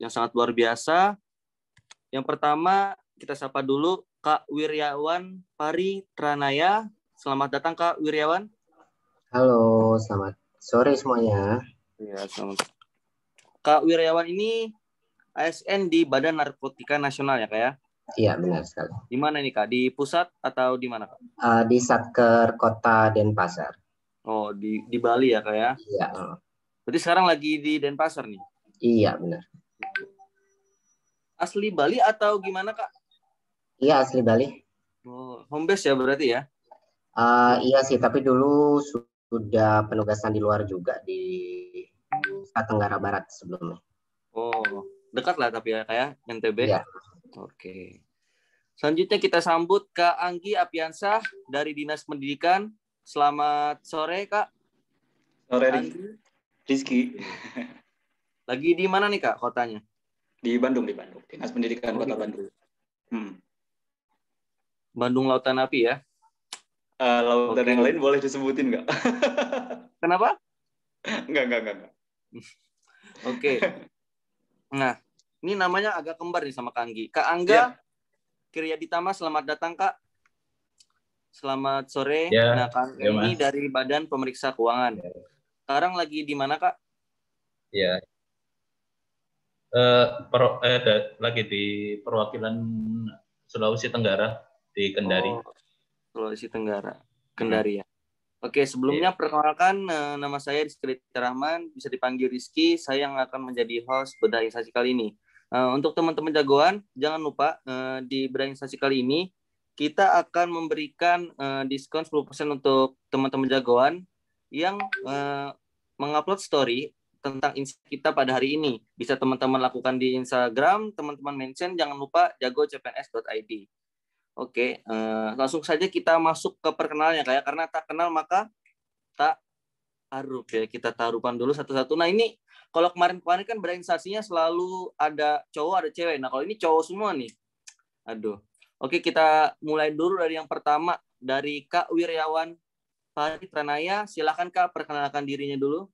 yang sangat luar biasa. Yang pertama, kita sapa dulu Kak Wiryawan Paritranaya. Selamat datang Kak Wiryawan. Halo, selamat sore semuanya. Ya, selamat. Kak Wiryawan ini ASN di Badan Narkotika Nasional ya Kak ya? Iya, benar sekali. Di mana nih Kak? Di pusat atau di mana Kak? Di Satker Kota Denpasar. Oh, di Bali ya Kak ya? Iya. Berarti sekarang lagi di Denpasar nih? Iya, benar. Asli Bali atau gimana Kak? Iya, asli Bali. Oh, home base ya berarti ya? Iya sih, tapi dulu sudah penugasan di luar juga di Nusa Tenggara Barat sebelumnya. Oh, dekat lah tapi ya kayak NTB. Iya. Oke. Selanjutnya kita sambut Kak Anggi Apiansah dari Dinas Pendidikan. Selamat sore Kak. Sore Anggi. Rizky. Lagi di mana nih Kak kotanya? Di Bandung. Dinas Pendidikan Kota Bandung. Bandung Lautan Api ya? Lautan yang lain boleh disebutin nggak? Kenapa? Enggak. Oke. Nah, ini namanya agak kembar nih sama Kak Anggi. Kak Angga Kiryaditama, selamat datang Kak. Selamat sore. Nah, Kak Angga ini dari Badan Pemeriksa Keuangan. Sekarang lagi di mana Kak? Ya. Lagi di perwakilan Sulawesi Tenggara di Kendari. Oh, Sulawesi Tenggara, Kendari ya. Oke, sebelumnya perkenalkan nama saya Rizky Rahman, bisa dipanggil Rizky. Saya yang akan menjadi host Bedah Instansi kali ini. Untuk teman-teman jagoan, jangan lupa di Bedah Instansi kali ini kita akan memberikan diskon 10% untuk teman-teman jagoan yang mengupload story tentang insight kita pada hari ini. Bisa teman-teman lakukan di Instagram, teman-teman mention, jangan lupa jagocpns.id. Oke, langsung saja kita masuk ke perkenalannya kayak karena tak kenal maka tak aruf ya. Kita tarupan dulu satu-satu. Nah ini kalau kemarin-kemarin kan berinstansinya selalu ada cowok ada cewek. Nah kalau ini cowok semua nih. Aduh. Oke, kita mulai dulu dari yang pertama dari Kak Wiryawan Paritranaya. Silakan Kak perkenalkan dirinya dulu.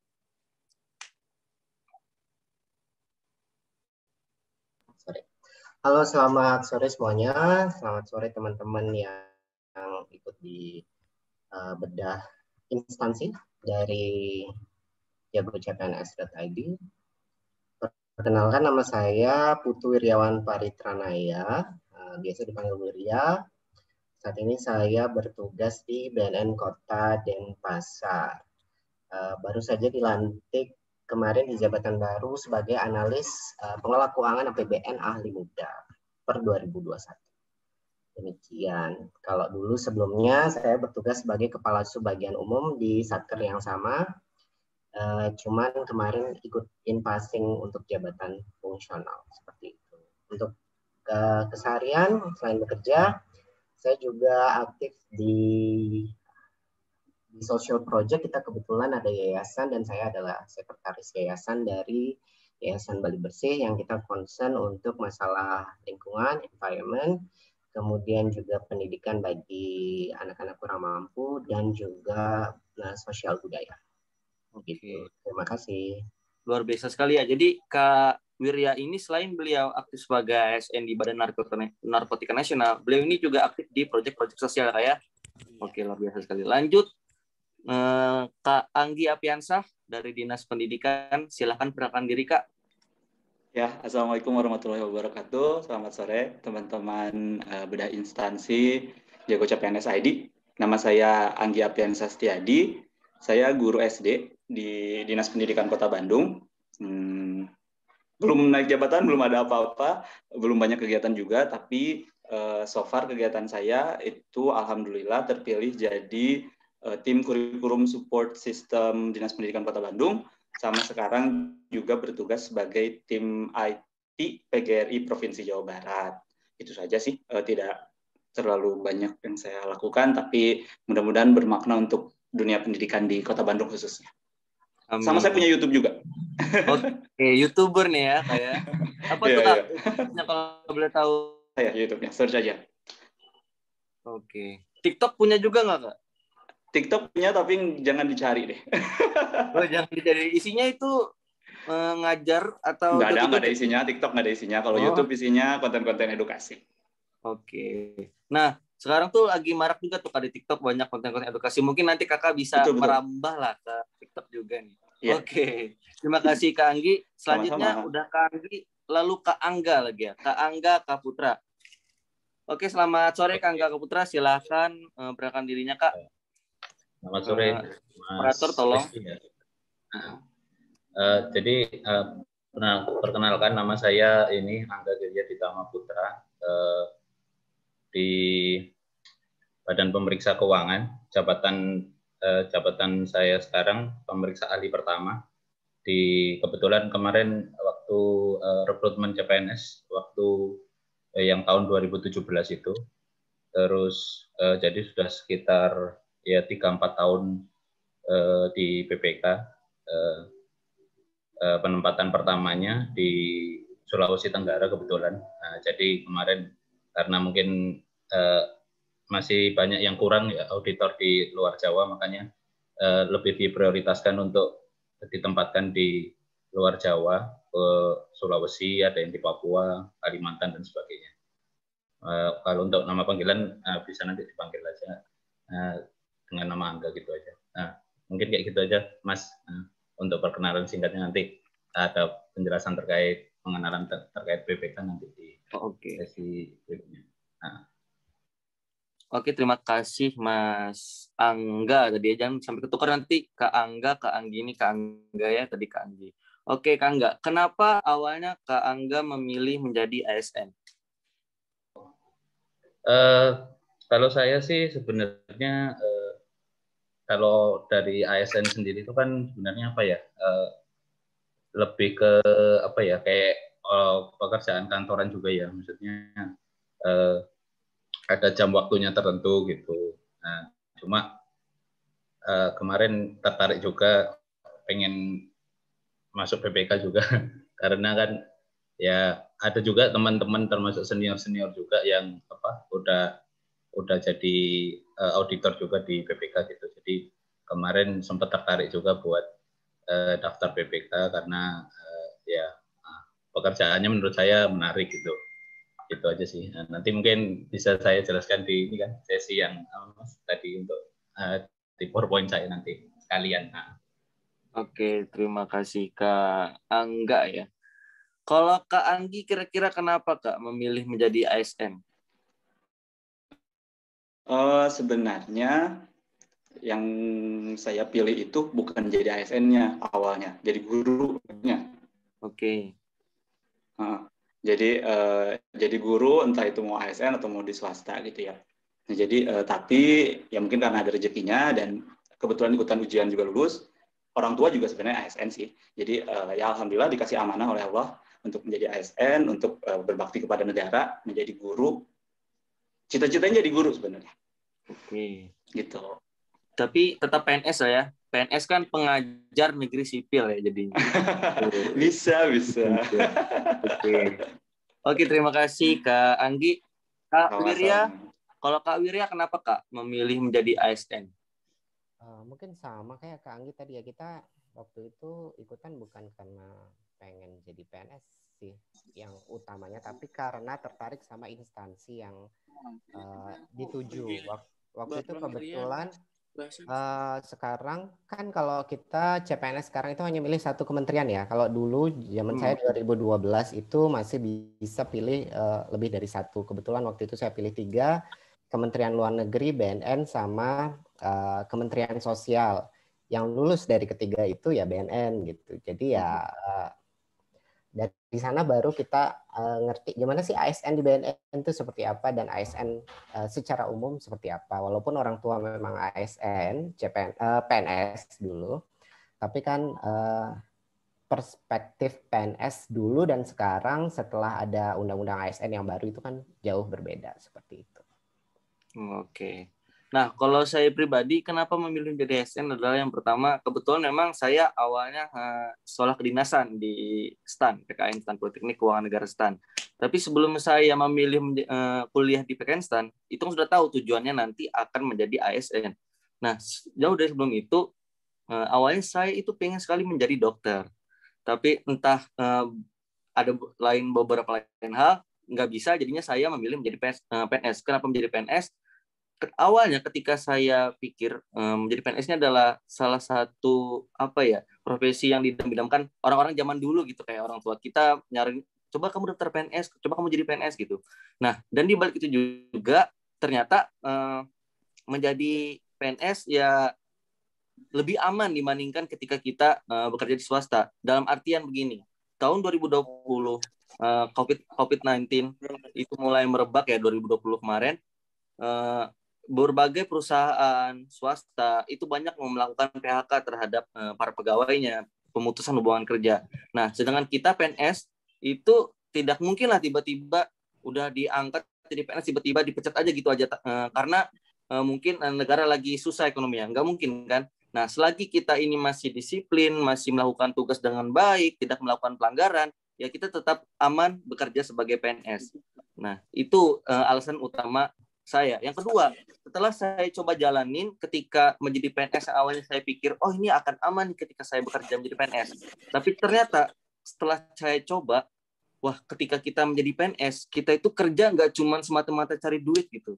Halo, selamat sore semuanya. Selamat sore teman-teman yang ikut di bedah instansi dari jagocpns.id. Perkenalkan, nama saya Putu Wiryawan Paritranaya, biasa dipanggil Wirya. Saat ini saya bertugas di BNN Kota Denpasar. Baru saja dilantik kemarin di jabatan baru sebagai analis pengelola keuangan APBN ahli muda per 2021. Demikian. Kalau dulu sebelumnya saya bertugas sebagai kepala subbagian umum di Satker yang sama, cuman kemarin ikut passing untuk jabatan fungsional seperti itu. Untuk keseharian selain bekerja, saya juga aktif di social project. Kita kebetulan ada yayasan dan saya adalah sekretaris yayasan dari Yayasan Bali Bersih yang kita concern untuk masalah lingkungan, environment, kemudian juga pendidikan bagi anak-anak kurang mampu dan juga sosial budaya. Gitu. Terima kasih. Luar biasa sekali ya. Jadi Kak Wirya ini selain beliau aktif sebagai ASN di Badan Narkotika Nasional, beliau ini juga aktif di proyek-proyek sosial Kak ya. Oke, luar biasa sekali. Lanjut Kak Anggi Apiansah dari Dinas Pendidikan, silahkan perkenalkan diri Kak. Ya, Assalamualaikum warahmatullahi wabarakatuh. Selamat sore teman-teman bedah instansi Jagoca PNS ID. Nama saya Anggi Apiansah Setiadi. Saya guru SD di Dinas Pendidikan Kota Bandung. Belum naik jabatan, belum ada apa-apa, belum banyak kegiatan juga, tapi so far kegiatan saya itu alhamdulillah terpilih jadi tim kurikulum support sistem Dinas Pendidikan Kota Bandung, sama sekarang juga bertugas sebagai tim IT PGRI Provinsi Jawa Barat. Itu saja sih, tidak terlalu banyak yang saya lakukan, tapi mudah-mudahan bermakna untuk dunia pendidikan di Kota Bandung khususnya. Amin. Sama saya punya YouTube juga. Oke, YouTuber nih ya kayak. Apa tuh Kak? Yeah. Kalau boleh tahu. Saya YouTube-nya, search aja. Oke. TikTok punya juga nggak Kak? TikTok punya tapi jangan dicari deh. Oh, jangan dicari. Isinya itu mengajar atau nggak ada isinya. TikTok nggak ada isinya. Kalau YouTube isinya konten-konten edukasi. Oke. Nah, sekarang tuh lagi marak juga tuh Kak di TikTok, banyak konten-konten edukasi. Mungkin nanti Kakak bisa merambah lah ke TikTok juga nih. Yeah. Oke. Terima kasih Kak Anggi. Selanjutnya sama-sama. Udah Kak Anggi, lalu Kak Angga lagi ya. Kak Angga, Kak Putra. Oke, selamat sore Kak Angga, Kak Putra. Silakan perkenalkan dirinya Kak. Selamat sore, operator tolong. Jadi perkenalkan, nama saya ini Angga Geria Ditama Putra, di Badan Pemeriksa Keuangan. Jabatan saya sekarang pemeriksa ahli pertama. Kebetulan kemarin waktu rekrutmen CPNS waktu yang tahun 2017 itu, terus jadi sudah sekitar ya 3-4 tahun di BPK. Penempatan pertamanya di Sulawesi Tenggara kebetulan. Nah, jadi kemarin karena mungkin masih banyak yang kurang ya auditor di luar Jawa, makanya lebih diprioritaskan untuk ditempatkan di luar Jawa, ke Sulawesi, ada yang di Papua, Kalimantan dan sebagainya. Kalau untuk nama panggilan bisa nanti dipanggil aja dengan nama Angga gitu aja. Nah, mungkin kayak gitu aja Mas. Untuk perkenalan singkatnya, nanti ada penjelasan terkait pengenalan terkait BPK nanti di sesi berikutnya. Nah. Oke, terima kasih Mas Angga. Tadi jangan sampai ketukar nanti Kak Angga, Kak Anggi ini Kak Angga ya, tadi Kak Anggi. Oke, Kak Angga, kenapa awalnya Kak Angga memilih menjadi ASN? Kalau saya sih sebenarnya kalau dari ASN sendiri itu kan sebenarnya apa ya, lebih ke apa ya, kayak pekerjaan kantoran juga ya, maksudnya ada jam waktunya tertentu gitu. Nah, cuma kemarin tertarik juga pengen masuk BPK juga karena kan ya ada juga teman-teman termasuk senior juga yang udah jadi auditor juga di BPK gitu. Jadi kemarin sempat tertarik juga buat daftar BPK karena ya pekerjaannya menurut saya menarik gitu. Gitu aja sih. Nah, nanti mungkin bisa saya jelaskan di ini kan sesi yang tadi untuk di PowerPoint saya nanti sekalian. Nah. Oke, terima kasih Kak Angga ya. Kalau Kak Anggi kira-kira kenapa Kak memilih menjadi ASN? Sebenarnya yang saya pilih itu bukan jadi ASN-nya awalnya, jadi gurunya. Oke. Jadi guru, entah itu mau ASN atau mau di swasta gitu ya. Nah, jadi tapi ya mungkin karena ada rezekinya dan kebetulan ikutan ujian juga lulus, orang tua juga sebenarnya ASN sih. Jadi ya alhamdulillah dikasih amanah oleh Allah untuk menjadi ASN, untuk berbakti kepada negara, menjadi guru. Cita-citanya jadi guru sebenarnya. Oke. Gitu. Tapi tetap PNS lah ya. PNS kan pengajar negeri sipil ya jadinya. Bisa. Oke, terima kasih Kak Anggi. Kak Wirya, kalau Kak Wirya kenapa Kak memilih menjadi ASN? Mungkin sama kayak Kak Anggi tadi ya, kita waktu itu ikutan bukan karena pengen jadi PNS sih yang utamanya, tapi karena tertarik sama instansi yang dituju. Waktu itu kebetulan sekarang kan kalau kita CPNS sekarang itu hanya milih satu kementerian ya. Kalau dulu zaman saya 2012 itu masih bisa pilih lebih dari satu. Kebetulan waktu itu saya pilih 3, Kementerian Luar Negeri, BNN, sama Kementerian Sosial. Yang lulus dari ketiga itu ya BNN gitu. Jadi ya dari sana baru kita ngerti gimana sih ASN di BNN itu seperti apa, dan ASN secara umum seperti apa. Walaupun orang tua memang ASN, PNS dulu, tapi kan perspektif PNS dulu dan sekarang setelah ada undang-undang ASN yang baru itu kan jauh berbeda seperti itu. Oke. Nah, kalau saya pribadi, kenapa memilih menjadi ASN adalah yang pertama, kebetulan memang saya awalnya sekolah kedinasan di STAN, PKN STAN Politeknik Keuangan Negara STAN. Tapi sebelum saya memilih kuliah di PKN STAN, itu sudah tahu tujuannya nanti akan menjadi ASN. Nah, jauh dari sebelum itu, awalnya saya itu pengen sekali menjadi dokter. tapi entah ada beberapa lain hal nggak bisa, jadinya saya memilih menjadi PNS. Kenapa menjadi PNS? Awalnya ketika saya pikir menjadi PNS ini adalah salah satu profesi yang didam-damkan orang-orang zaman dulu gitu, kayak orang tua kita nyari, coba kamu daftar PNS, coba kamu jadi PNS gitu. Nah, dan di balik itu juga ternyata menjadi PNS ya lebih aman dibandingkan ketika kita bekerja di swasta. Dalam artian begini, tahun 2020 COVID-19 itu mulai merebak ya, 2020 kemarin. Berbagai perusahaan swasta itu banyak melakukan PHK terhadap para pegawainya, pemutusan hubungan kerja. Nah, sedangkan kita PNS itu tidak mungkin lah tiba-tiba udah diangkat jadi PNS tiba-tiba dipecat aja gitu aja, karena mungkin negara lagi susah ekonominya, nggak mungkin kan. Nah, selagi kita ini masih disiplin, masih melakukan tugas dengan baik, tidak melakukan pelanggaran, ya kita tetap aman bekerja sebagai PNS. Nah, itu alasan utama saya. Yang kedua, setelah saya coba jalanin ketika menjadi PNS, awalnya saya pikir, oh ini akan aman ketika saya bekerja menjadi PNS. Tapi ternyata setelah saya coba, wah ketika kita menjadi PNS, kita itu kerja nggak cuma semata-mata cari duit gitu.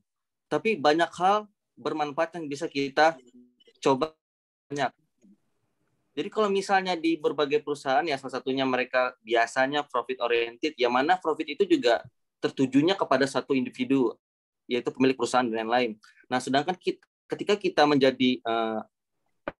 Tapi banyak hal bermanfaat yang bisa kita coba banyak. Jadi kalau misalnya di berbagai perusahaan, ya salah satunya mereka biasanya profit oriented, ya mana profit itu juga tertujunya kepada satu individu, yaitu pemilik perusahaan dan lain-lain. Nah, sedangkan ketika kita menjadi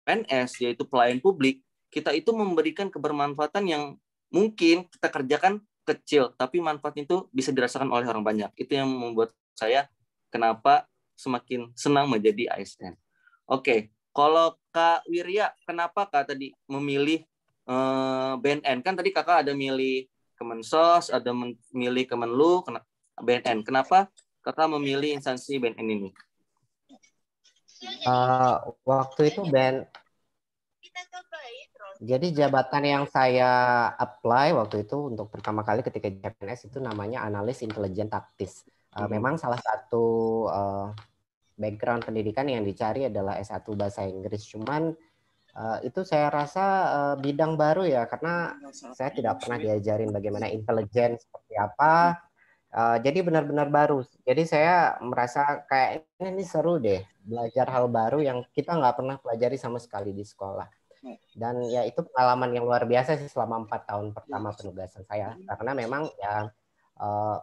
PNS, yaitu pelayan publik, kita itu memberikan kebermanfaatan yang mungkin kita kerjakan kecil, tapi manfaat itu bisa dirasakan oleh orang banyak. Itu yang membuat saya kenapa semakin senang menjadi ASN. Oke, kalau Kak Wirya, kenapa Kak tadi memilih BNN? Kan tadi Kakak ada milih Kemensos, ada memilih Kemenlu, BNN. Kenapa Kakak memilih instansi BNN ini? Waktu itu jadi jabatan yang saya apply waktu itu untuk pertama kali ketika PNS itu namanya analis intelijen taktis. Memang salah satu background pendidikan yang dicari adalah S1 bahasa Inggris. Cuman itu saya rasa bidang baru ya, karena saya tidak pernah diajarin bagaimana intelijen seperti apa. Jadi benar-benar baru. Jadi saya merasa kayak ini seru deh, belajar hal baru yang kita nggak pernah pelajari sama sekali di sekolah. Dan ya itu pengalaman yang luar biasa sih selama 4 tahun pertama penugasan saya. Karena memang ya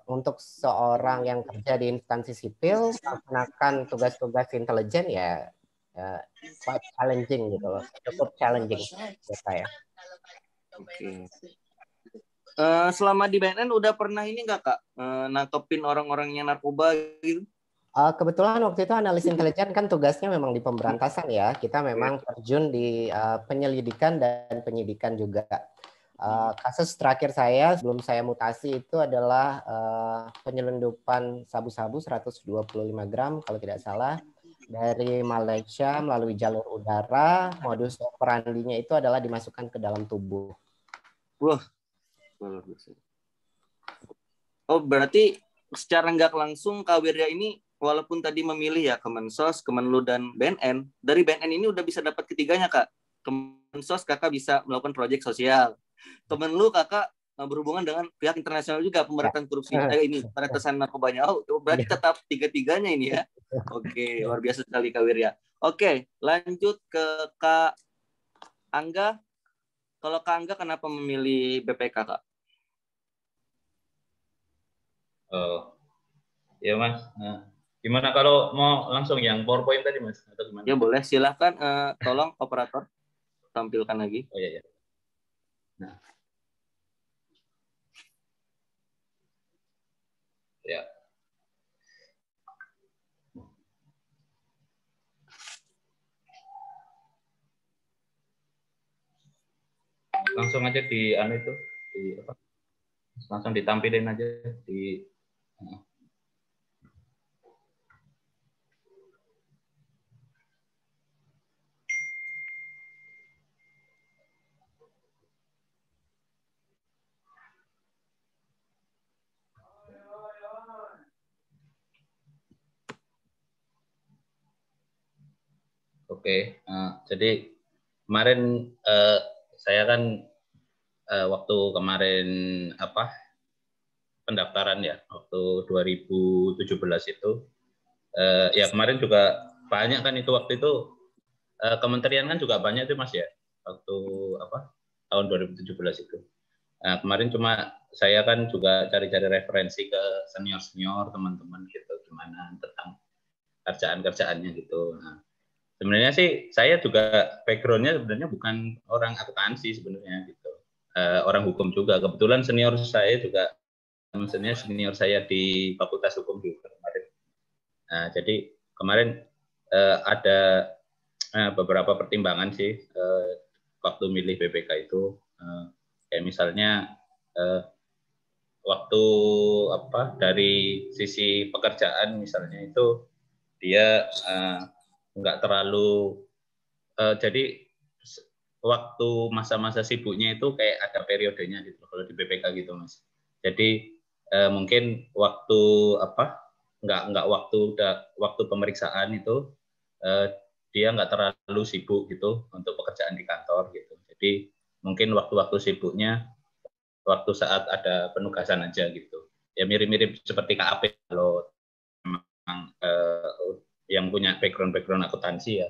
untuk seorang yang kerja di instansi sipil melaksanakan tugas-tugas intelijen ya quite challenging gitu loh, cukup challenging buat saya. Oke. Selama di BNN udah pernah ini nggak Kak nangkepin orang-orang yang narkoba gitu? Kebetulan waktu itu analis intelijen kan tugasnya memang di pemberantasan ya. Kita memang terjun di penyelidikan dan penyidikan juga. Kasus terakhir saya sebelum saya mutasi itu adalah penyelundupan sabu-sabu 125 gram kalau tidak salah dari Malaysia melalui jalur udara. Modus operandinya itu adalah dimasukkan ke dalam tubuh. Wah, luar biasa. Oh, berarti secara nggak langsung Kak Wirya ini walaupun tadi memilih ya Kemensos, Kemenlu, dan BNN, dari BNN ini udah bisa dapat ketiganya Kak. Kemensos Kakak bisa melakukan proyek sosial. Kemenlu Kakak berhubungan dengan pihak internasional juga, pemberantasan korupsi, ini pemberantasan narkobanya. Oh, berarti tetap tiga-tiganya ini ya. Oke, luar biasa sekali Kak Wirya. Oke, lanjut ke Kak Angga. Kalau Kak Angga kenapa memilih BPK Kak? Oh, ya Mas. Gimana kalau mau langsung yang PowerPoint tadi Mas? Atau gimana? Ya boleh, silahkan tolong operator tampilkan lagi. Oh iya, ya. Nah. Ya. Langsung aja di itu di apa? Langsung ditampilin aja di Oke, jadi kemarin saya kan waktu kemarin pendaftaran ya, waktu 2017 itu ya kemarin juga banyak kan itu waktu itu kementerian kan juga banyak itu Mas ya, waktu tahun 2017 itu. Nah, kemarin cuma saya kan juga cari-cari referensi ke senior-senior teman-teman gitu, gimana tentang kerjaan-kerjaannya gitu. Nah, sebenarnya sih saya juga background-nya sebenarnya bukan orang akuntansi sebenarnya gitu. Orang hukum juga. Kebetulan senior saya juga, maksudnya senior saya di Fakultas Hukum juga kemarin. Nah, jadi kemarin ada beberapa pertimbangan sih waktu milih BPK itu. Kayak misalnya waktu dari sisi pekerjaan misalnya itu dia nggak terlalu jadi waktu masa-masa sibuknya itu kayak ada periodenya gitu kalau di BPK gitu Mas. Jadi mungkin waktu nggak waktu pemeriksaan itu dia nggak terlalu sibuk gitu untuk pekerjaan di kantor gitu. Jadi mungkin waktu-waktu sibuknya waktu saat ada penugasan aja gitu. Ya mirip-mirip seperti KAP kalau memang yang punya background akuntansi ya.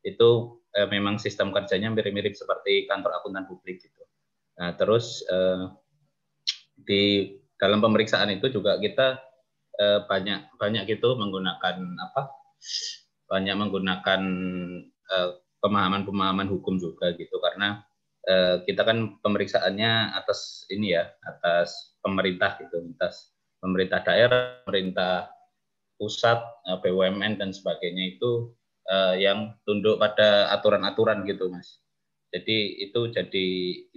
Itu memang sistem kerjanya mirip-mirip seperti kantor akuntan publik gitu. Nah, terus di dalam pemeriksaan itu juga kita banyak gitu menggunakan banyak menggunakan pemahaman hukum juga gitu karena kita kan pemeriksaannya atas atas pemerintah gitu, atas pemerintah daerah, pemerintah pusat, BUMN dan sebagainya itu yang tunduk pada aturan-aturan gitu Mas. Jadi itu jadi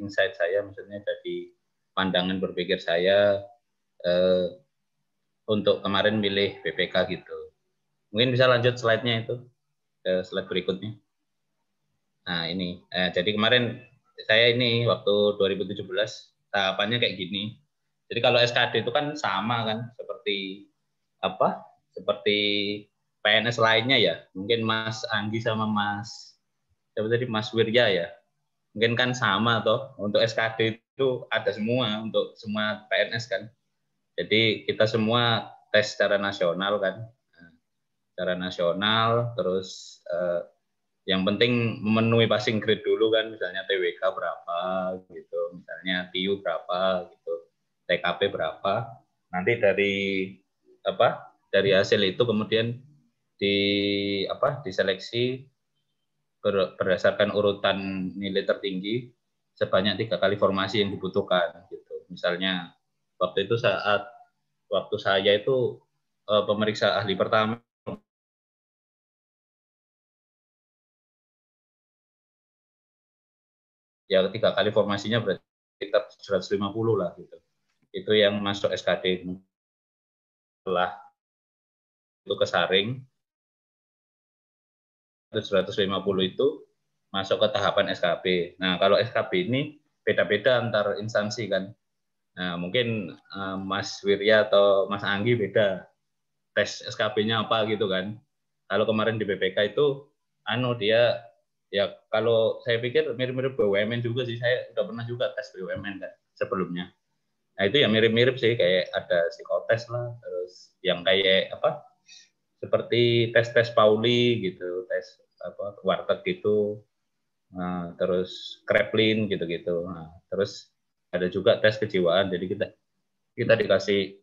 insight saya, maksudnya jadi pandangan berpikir saya untuk kemarin milih BPK gitu. Mungkin bisa lanjut slide-nya itu, ke slide berikutnya. Nah ini, jadi kemarin saya ini waktu 2017 tahapannya kayak gini. Jadi kalau SKD itu kan sama kan, seperti seperti PNS lainnya ya. Mungkin Mas Anggi sama Mas Wirya ya. Mungkin kan sama toh. Untuk SKD itu ada semua untuk semua PNS kan. Jadi kita semua tes secara nasional kan. Secara nasional terus yang penting memenuhi passing grade dulu kan, misalnya TWK berapa gitu, misalnya TIU berapa gitu, TKP berapa. Nanti dari hasil itu kemudian diseleksi berdasarkan urutan nilai tertinggi sebanyak 3 kali formasi yang dibutuhkan gitu. Misalnya waktu saya itu pemeriksa ahli pertama ya 3 kali formasinya berarti sekitar 150 lah gitu. Itu yang masuk SKD. Setelah itu kesaring 150 itu masuk ke tahapan SKB. Nah, kalau SKB ini beda-beda antar instansi kan. Nah, mungkin Mas Wirya atau Mas Anggi beda tes SKB-nya apa gitu kan. Kalau kemarin di BPK itu dia ya kalau saya pikir mirip-mirip BUMN juga sih. Saya udah pernah juga tes BUMN kan sebelumnya. Nah, itu ya mirip-mirip sih, kayak ada psikotes lah, terus yang kayak seperti tes Pauli gitu, tes warteg gitu. Nah, terus Kreplin gitu-gitu. Nah, terus ada juga tes kejiwaan. Jadi kita dikasih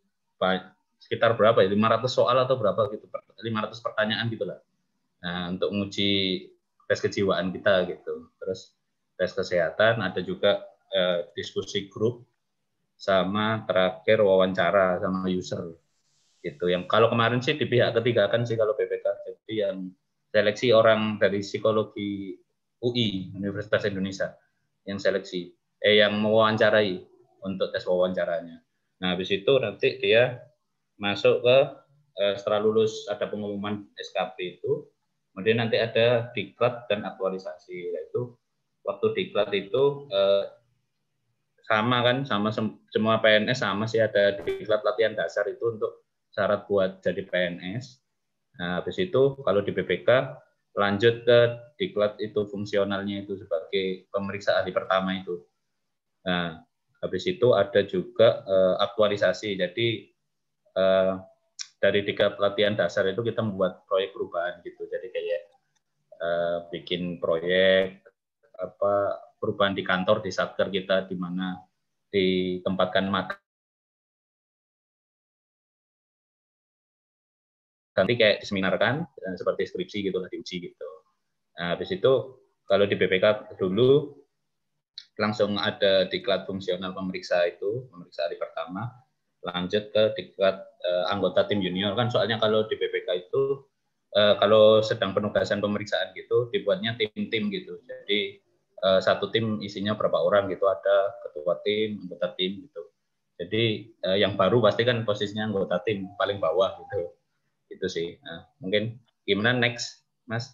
sekitar berapa ya? 500 soal atau berapa gitu. 500 pertanyaan gitulah. Nah, untuk menguji tes kejiwaan kita gitu. Terus tes kesehatan, ada juga diskusi grup, sama terakhir wawancara sama user gitu. Yang kalau kemarin sih di pihak ketiga kan sih kalau BPK. Jadi yang seleksi orang dari psikologi UI Universitas Indonesia yang seleksi yang mewawancarai untuk tes wawancaranya. Nah, habis itu nanti dia masuk ke setelah lulus ada pengumuman SKP itu, kemudian nanti ada diklat dan aktualisasi. Yaitu waktu diklat itu sama kan, sama semua PNS sama sih, ada diklat latihan dasar itu untuk syarat buat jadi PNS. Nah, habis itu kalau di BPK lanjut ke diklat itu fungsionalnya itu sebagai pemeriksa ahli pertama itu. Nah, habis itu ada juga aktualisasi. Jadi dari 3 pelatihan dasar itu kita membuat proyek perubahan gitu. Jadi kayak bikin proyek perubahan di kantor, di satker kita, di mana ditempatkan magang. Nanti kayak diseminarkan seperti skripsi gitu lah, diuji gitu. Nah, habis itu kalau di BPK dulu langsung ada diklat fungsional pemeriksa itu, pemeriksa hari pertama, lanjut ke diklat anggota tim junior kan, soalnya kalau di BPK itu kalau sedang penugasan pemeriksaan gitu dibuatnya tim-tim gitu. Jadi satu tim isinya berapa orang gitu, ada ketua tim, anggota tim gitu. Jadi yang baru pasti kan posisinya anggota tim paling bawah gitu. Itu sih. Nah, mungkin gimana next, Mas?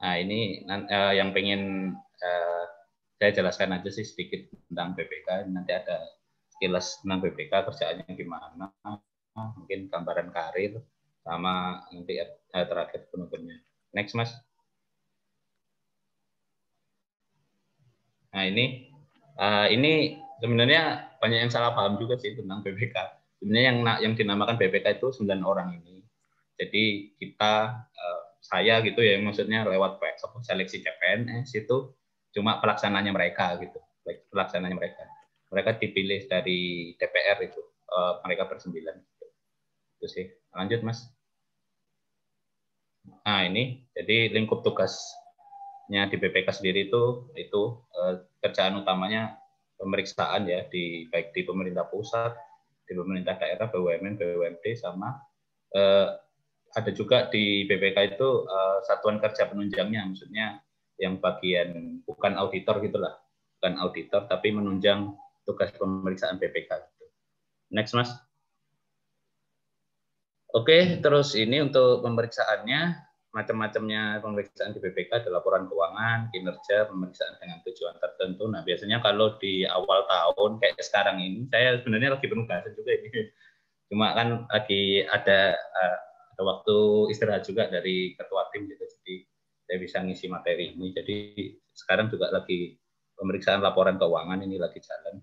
Nah, ini yang pengen saya jelaskan aja sih sedikit tentang BPK. Nanti ada sekilas tentang BPK, kerjaannya gimana, mungkin gambaran karir, sama nanti terakhir penutupnya. Next, Mas. Nah, ini sebenarnya banyak yang salah paham juga sih tentang BPK. Sebenarnya yang dinamakan BPK itu 9 orang ini. Jadi kita, saya gitu ya, maksudnya lewat seleksi CPNS itu cuma pelaksananya mereka gitu, pelaksananya mereka. Mereka dipilih dari DPR itu, mereka bersembilan. Itu sih. Lanjut, Mas. Nah, ini jadi lingkup tugasnya di BPK sendiri itu kerjaan utamanya pemeriksaan ya, baik di pemerintah pusat, di pemerintah daerah, BUMN, BUMD, sama ada juga di BPK itu satuan kerja penunjangnya, maksudnya yang bagian bukan auditor gitulah, bukan auditor tapi menunjang tugas pemeriksaan BPK. Next, Mas. Oke, terus ini untuk pemeriksaannya, macam-macamnya pemeriksaan di BPK ada laporan keuangan, kinerja, pemeriksaan dengan tujuan tertentu. Nah, biasanya kalau di awal tahun kayak sekarang ini, saya sebenarnya lagi penugasan juga ini. Cuma kan lagi ada waktu istirahat juga dari ketua tim gitu, jadi saya bisa ngisi materi ini. Jadi sekarang juga lagi pemeriksaan laporan keuangan ini lagi jalan.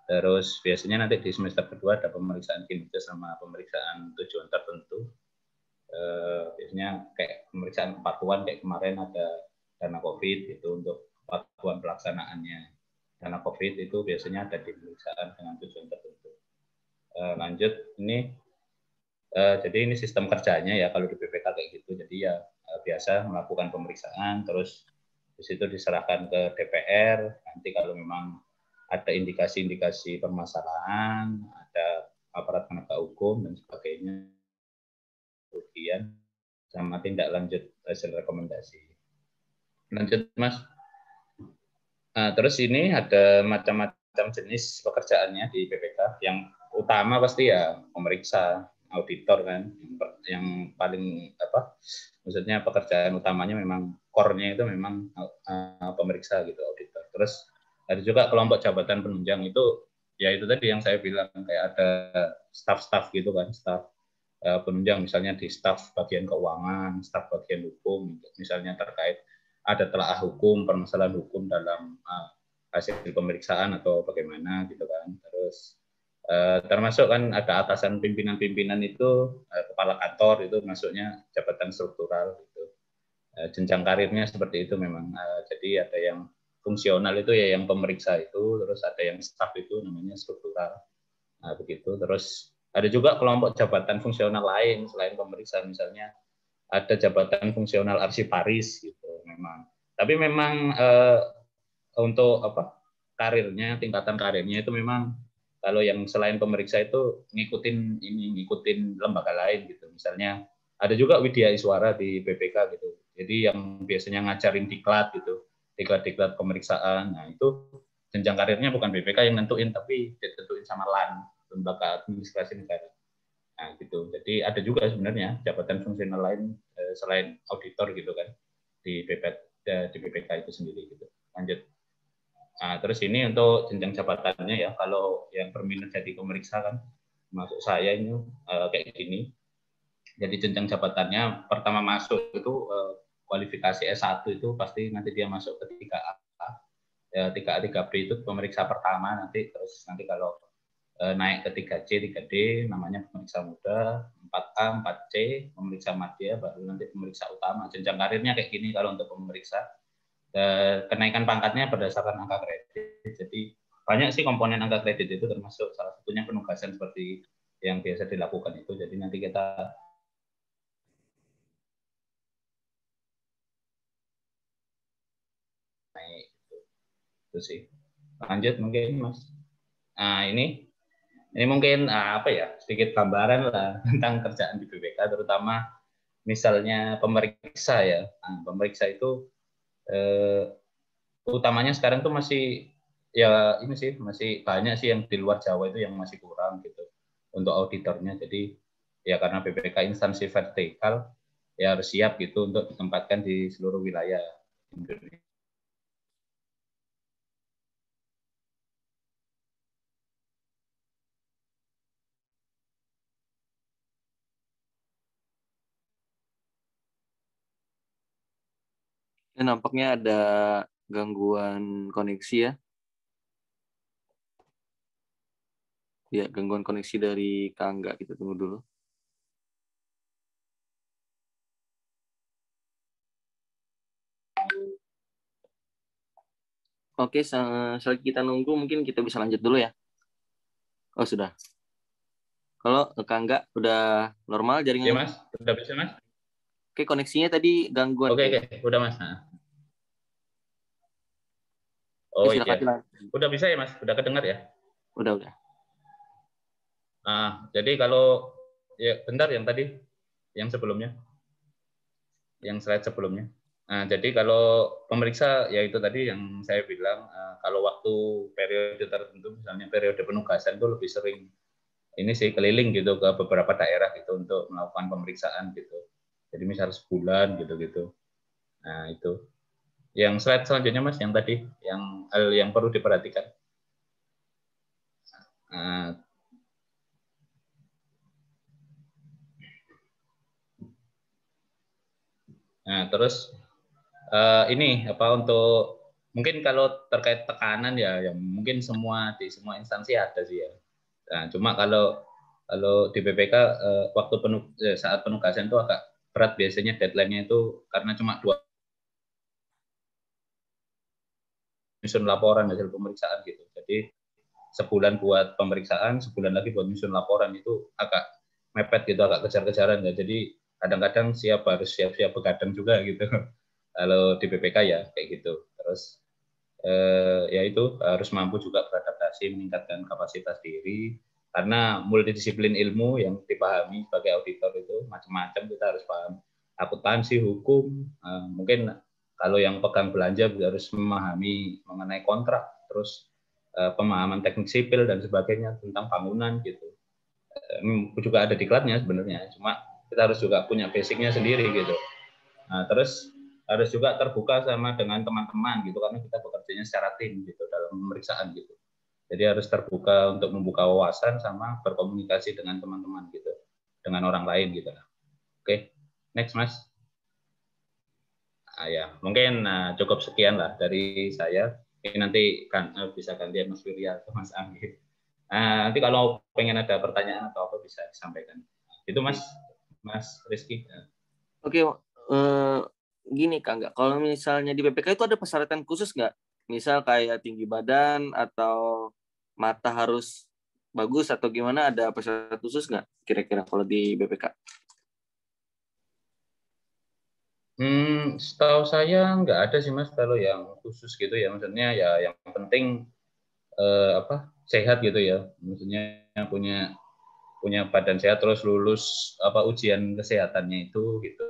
Terus biasanya nanti di semester kedua ada pemeriksaan kinerja sama pemeriksaan tujuan tertentu. Biasanya kayak pemeriksaan kepatuhan kayak kemarin ada dana COVID itu untuk kepatuhan pelaksanaannya. Dana COVID itu biasanya ada di pemeriksaan dengan tujuan tertentu. Lanjut ini. Jadi ini sistem kerjanya ya kalau di BPK kayak gitu. Jadi ya biasa melakukan pemeriksaan, terus di situ diserahkan ke DPR. Nanti kalau memang ada indikasi-indikasi permasalahan, ada aparat penegak hukum dan sebagainya, kemudian sama tindak lanjut hasil rekomendasi. Lanjut, Mas. Nah, terus ini ada macam-macam jenis pekerjaannya di BPK. Yang utama pasti ya pemeriksa, auditor kan, yang paling maksudnya pekerjaan utamanya memang core-nya itu memang pemeriksa gitu, auditor. Terus ada juga kelompok jabatan penunjang itu, ya itu tadi yang saya bilang kayak ada staff-staff gitu kan, staff penunjang misalnya di staff bagian keuangan, staff bagian hukum, misalnya terkait ada telaah hukum, permasalahan hukum dalam hasil pemeriksaan atau bagaimana gitu kan. Terus termasuk kan ada atasan pimpinan-pimpinan itu kepala kantor itu masuknya jabatan struktural gitu. Jenjang karirnya seperti itu memang. Jadi ada yang fungsional itu ya yang pemeriksa itu, terus ada yang staff itu namanya struktural. Nah, begitu. Terus ada juga kelompok jabatan fungsional lain selain pemeriksa, misalnya ada jabatan fungsional arsiparis gitu memang. Tapi memang untuk karirnya, tingkatan karirnya itu memang kalau yang selain pemeriksa itu ngikutin lembaga lain gitu. Misalnya ada juga Widya Iswara di BPK gitu. Jadi yang biasanya ngajarin diklat gitu, diklat pemeriksaan. Nah, itu jenjang karirnya bukan BPK yang nentuin, tapi ditentuin sama LAN, Lembaga Administrasi Negara. Nah, gitu. Jadi ada juga sebenarnya jabatan fungsional lain selain auditor gitu kan di BPK itu sendiri gitu. Lanjut. Nah, terus ini untuk jenjang jabatannya ya, kalau yang berminat jadi pemeriksa kan masuk saya ini kayak gini. Jadi jenjang jabatannya pertama masuk itu kualifikasi S1 itu pasti nanti dia masuk ke 3A. Ya, 3A, 3B itu pemeriksa pertama nanti, terus nanti kalau naik ke 3C, 3D namanya pemeriksa muda, 4A, 4C pemeriksa madya, baru nanti pemeriksa utama. Jenjang karirnya kayak gini kalau untuk pemeriksa. Kenaikan pangkatnya berdasarkan angka kredit. Jadi banyak sih komponen angka kredit itu, termasuk salah satunya penugasan seperti yang biasa dilakukan itu. Jadi nanti kita naik itu sih. Lanjut mungkin Mas. Nah, ini mungkin apa ya, sedikit gambaran lah tentang kerjaan di BPK, terutama misalnya pemeriksa ya. Nah, pemeriksa itu utamanya sekarang tuh masih ya ini sih, masih banyak sih yang di luar Jawa itu yang masih kurang gitu untuk auditornya. Jadi ya karena BPK instansi vertikal ya harus siap gitu untuk ditempatkan di seluruh wilayah Indonesia. Ya, nampaknya ada gangguan koneksi ya. Ya, gangguan koneksi dari Kak Angga. Kita tunggu dulu. Oke, selagi kita nunggu, mungkin kita bisa lanjut dulu ya. Oh, sudah. Kalau Kak Angga udah normal Ya jaringannya? Mas, udah bisa Mas? Oke, koneksinya tadi gangguan. Oke, udah Mas. Nah. Oh iya, udah bisa ya Mas? Udah kedengar ya? Udah. Jadi kalau ya bentar yang tadi, yang sebelumnya, yang slide sebelumnya. Nah, jadi kalau pemeriksa ya itu tadi yang saya bilang, kalau waktu periode tertentu, misalnya periode penugasan itu lebih sering ini sih keliling gitu ke beberapa daerah gitu untuk melakukan pemeriksaan gitu. Jadi misal sebulan gitu-gitu. Nah itu. Yang slide selanjutnya Mas, yang tadi, yang hal yang perlu diperhatikan. Nah, terus ini apa untuk mungkin kalau terkait tekanan ya, yang mungkin di semua instansi ada sih ya. Nah, cuma kalau di BPK waktu saat penugasan itu agak berat biasanya deadline-nya itu karena cuma 2 nyusun laporan hasil pemeriksaan gitu. Jadi sebulan buat pemeriksaan, sebulan lagi buat nyusun laporan, itu agak mepet gitu, agak kejar-kejaran ya. Jadi kadang-kadang harus siap-siap begadang juga gitu. Kalau di BPK ya kayak gitu. Terus ya itu harus mampu juga beradaptasi, meningkatkan kapasitas diri, karena multidisiplin ilmu yang dipahami sebagai auditor itu macam-macam, kita harus paham akuntansi, hukum, mungkin kalau yang pegang belanja harus memahami mengenai kontrak, terus pemahaman teknik sipil dan sebagainya tentang bangunan gitu. Juga ada diklatnya sebenarnya, cuma kita harus juga punya basicnya sendiri gitu. Nah, terus harus juga terbuka sama dengan teman-teman gitu, karena kita bekerjanya secara tim gitu dalam pemeriksaan gitu. Jadi harus terbuka untuk membuka wawasan sama berkomunikasi dengan teman-teman gitu, dengan orang lain gitu. Oke, next Mas. Ya, mungkin cukup sekian lah dari saya. Ini nanti kan bisa gantian Mas Wirya atau Mas Anggi. Nanti kalau pengen ada pertanyaan atau apa bisa disampaikan. Itu Mas Rizky. Oke, gini Kak, nggak? Kalau misalnya di BPK itu ada persyaratan khusus nggak? Misal kayak tinggi badan atau mata harus bagus atau gimana? Ada persyaratan khusus nggak kira-kira kalau di BPK? Setahu saya nggak ada sih Mas kalau yang khusus gitu ya. Maksudnya ya yang penting sehat gitu ya. Maksudnya punya badan sehat, terus lulus ujian kesehatannya itu gitu.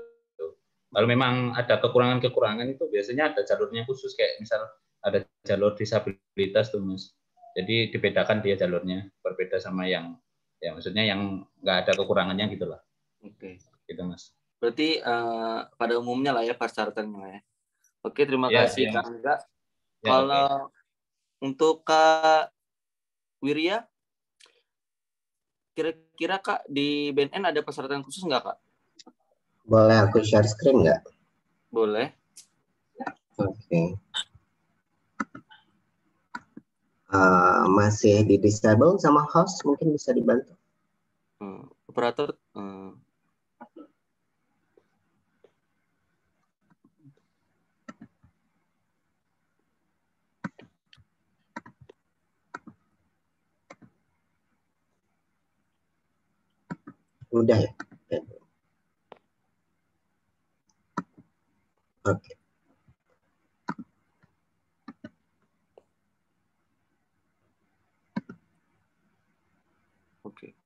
Kalau memang ada kekurangan-kekurangan itu biasanya ada jalurnya khusus, kayak misal ada jalur disabilitas tuh Mas. Jadi dibedakan dia jalurnya, berbeda sama yang ya maksudnya yang nggak ada kekurangannya gitulah. Oke. Gitu Mas. Berarti pada umumnya lah ya persyaratannya lah ya. Oke, terima Ya, kasih Kak Angga. Ya, Kalau untuk Kak Wirya, kira-kira Kak di BNN ada persyaratan khusus nggak Kak? Boleh aku share screen nggak? Boleh. Oke. Masih di disable sama host, mungkin bisa dibantu. Operator. Udah ya? Oke. Oke.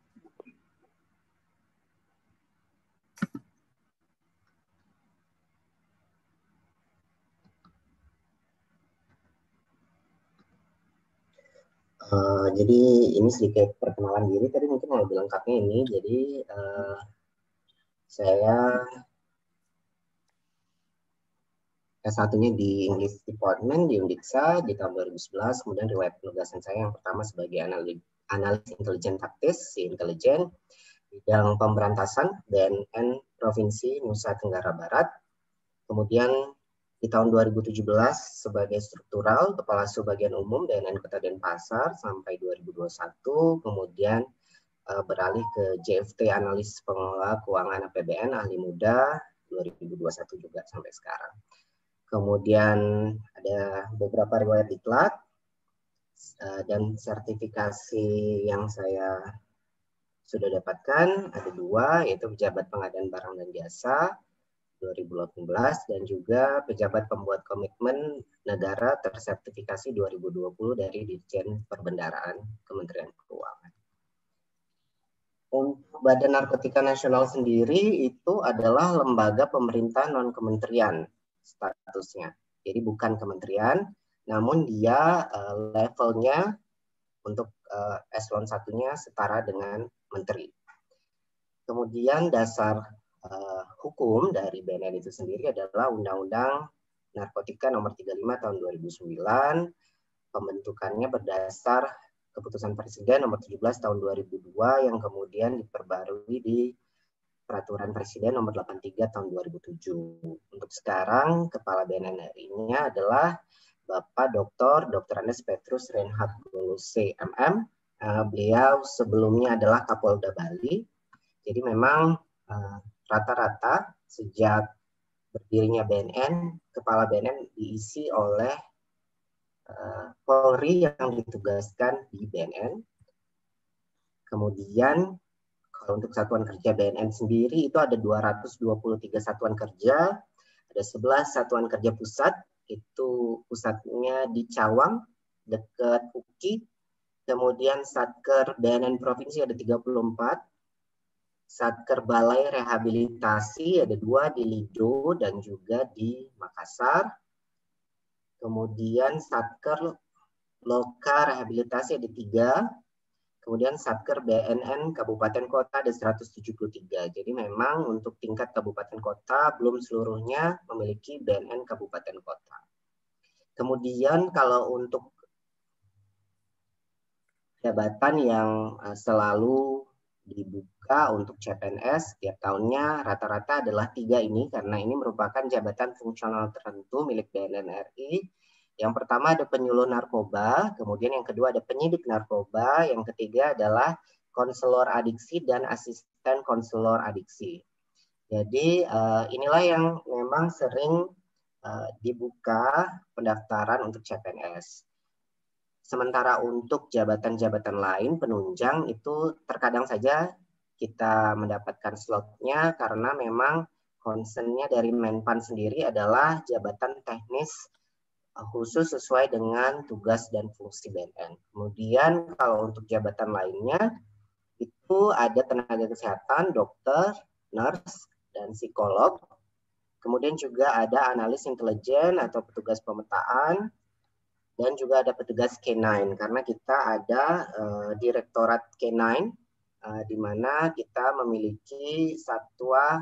Jadi ini sedikit perkenalan diri. Tadi mungkin lebih lengkapnya ini. Jadi saya S1-nya di English Department di Undiksa di tahun 2011. Kemudian riwayat penugasan saya yang pertama sebagai analis intelijen taktis, intelijen, bidang pemberantasan BNN Provinsi Nusa Tenggara Barat. Kemudian di tahun 2017 sebagai struktural Kepala Subbagian Umum BNN Kota Denpasar sampai 2021. Kemudian beralih ke JFT Analis Pengelola Keuangan APBN Ahli Muda 2021 juga sampai sekarang. Kemudian ada beberapa riwayat diklat dan sertifikasi yang saya sudah dapatkan ada 2, yaitu pejabat pengadaan barang dan jasa 2018 dan juga pejabat pembuat komitmen negara tersertifikasi 2020 dari Ditjen Perbendaraan Kementerian Keuangan. Untuk Badan Narkotika Nasional sendiri itu adalah lembaga pemerintah non-kementerian statusnya. Jadi bukan kementerian, namun dia levelnya untuk eselon 1-nya setara dengan menteri. Kemudian dasar hukum dari BNN itu sendiri adalah Undang-Undang Narkotika Nomor 35 Tahun 2009. Pembentukannya berdasar Keputusan Presiden Nomor 17 Tahun 2002 yang kemudian diperbarui di Peraturan Presiden Nomor 83 Tahun 2007. Untuk sekarang Kepala BNN RI-nya adalah Bapak Dr. Andes Petrus Reinhard Golose MM. Beliau sebelumnya adalah Kapolda Bali. Jadi memang rata-rata sejak berdirinya BNN, Kepala BNN diisi oleh Polri yang ditugaskan di BNN. Kemudian kalau untuk satuan kerja BNN sendiri itu ada 223 satuan kerja, ada 11 satuan kerja pusat, itu pusatnya di Cawang, dekat UKI. Kemudian Satker BNN Provinsi ada 34, Satker Balai Rehabilitasi ada 2 di Lido dan juga di Makassar. Kemudian Satker Loka Rehabilitasi ada 3. Kemudian Satker BNN Kabupaten Kota ada 173. Jadi memang untuk tingkat kabupaten kota belum seluruhnya memiliki BNN Kabupaten Kota. Kemudian kalau untuk jabatan yang selalu dibuka untuk CPNS setiap tahunnya rata-rata adalah 3 ini karena ini merupakan jabatan fungsional tertentu milik BNN RI. Yang pertama ada penyuluh narkoba, kemudian yang kedua ada penyidik narkoba, yang ketiga adalah konselor adiksi dan asisten konselor adiksi. Jadi inilah yang memang sering dibuka pendaftaran untuk CPNS. Sementara untuk jabatan-jabatan lain penunjang itu terkadang saja kita mendapatkan slotnya karena memang concern-nya dari Menpan sendiri adalah jabatan teknis khusus sesuai dengan tugas dan fungsi BNN. Kemudian kalau untuk jabatan lainnya itu ada tenaga kesehatan, dokter, nurse, dan psikolog. Kemudian juga ada analis intelijen atau petugas pemetaan, dan juga ada petugas K9 karena kita ada direktorat K9 di mana kita memiliki satwa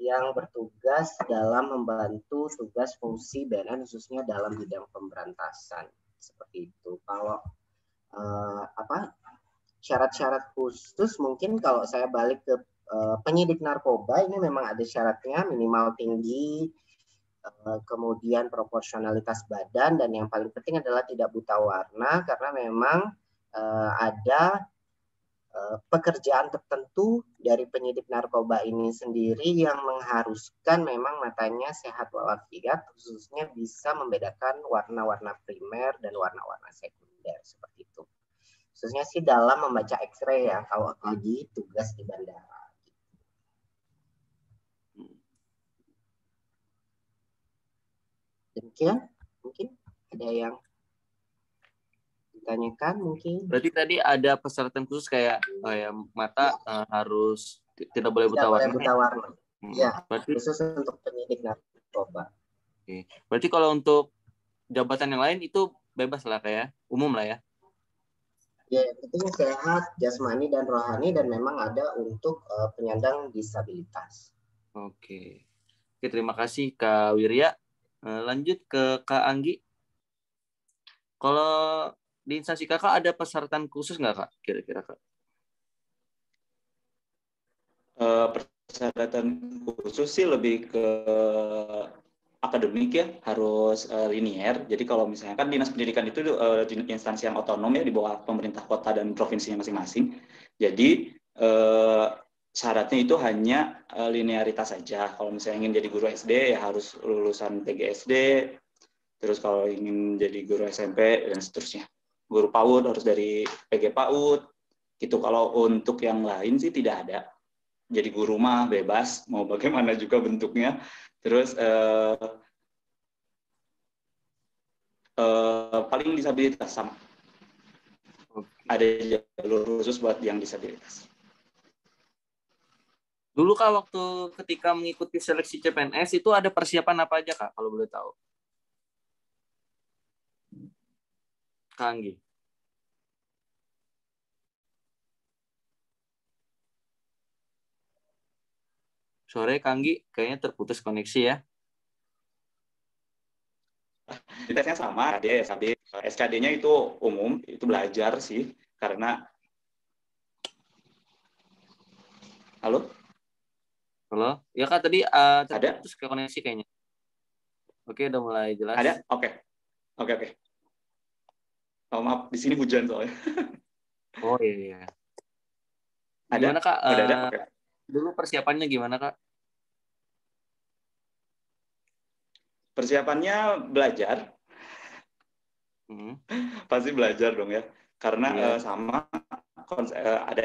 yang bertugas dalam membantu tugas fungsi BNN khususnya dalam bidang pemberantasan seperti itu. Kalau syarat-syarat khusus mungkin kalau saya balik ke penyidik narkoba ini memang ada syaratnya, minimal tinggi, kemudian proporsionalitas badan, dan yang paling penting adalah tidak buta warna, karena memang ada pekerjaan tertentu dari penyidik narkoba ini sendiri yang mengharuskan memang matanya sehat walafiat, khususnya bisa membedakan warna-warna primer dan warna-warna sekunder seperti itu. Khususnya sih dalam membaca X-ray ya, kalau lagi tugas di bandara. Demikian, mungkin ada yang ditanyakan mungkin. Berarti tadi ada persyaratan khusus kayak mata harus tidak boleh buta warna. Tidak boleh buta warna. Ya, berarti khusus untuk penyidik narkoba. Oke. Berarti kalau untuk jabatan yang lain itu bebas lah kayak umum lah ya. Ya, penting sehat jasmani dan rohani, dan memang ada untuk penyandang disabilitas. Oke. Oke, terima kasih Kak Wirya. Lanjut ke Kak Anggi. Kalau di instansi kakak ada persyaratan khusus nggak Kak? Kira-kira Kak? Persyaratan khusus sih lebih ke akademik ya, harus linier. Jadi kalau misalnya kan dinas pendidikan itu instansi yang otonom ya, di bawah pemerintah kota dan provinsinya masing-masing. Jadi syaratnya itu hanya linearitas saja. Kalau misalnya ingin jadi guru SD ya harus lulusan PGSD. Terus kalau ingin jadi guru SMP dan seterusnya. Guru PAUD harus dari PG PAUD. Gitu. Kalau untuk yang lain sih tidak ada. Jadi guru mah bebas, mau bagaimana juga bentuknya. Terus paling disabilitas sama. Ada jalur khusus buat yang disabilitas. Dulu Kak waktu ketika mengikuti seleksi CPNS itu ada persiapan apa aja Kak kalau boleh tahu? Kak Anggi. Sore Kak Anggi kayaknya terputus koneksi ya. Di tesnya sama, SKD. SKD-nya itu umum, itu belajar sih, karena halo? Halo? Ya Kak tadi terputus ke koneksi kayaknya. Oke, udah mulai jelas. Ada? Oke. Oh, maaf, di sini hujan soalnya. Oh iya. Ada? Gimana Kak? Ada? Okay. Dulu persiapannya gimana Kak? Persiapannya belajar. Pasti belajar dong ya. Karena sama ada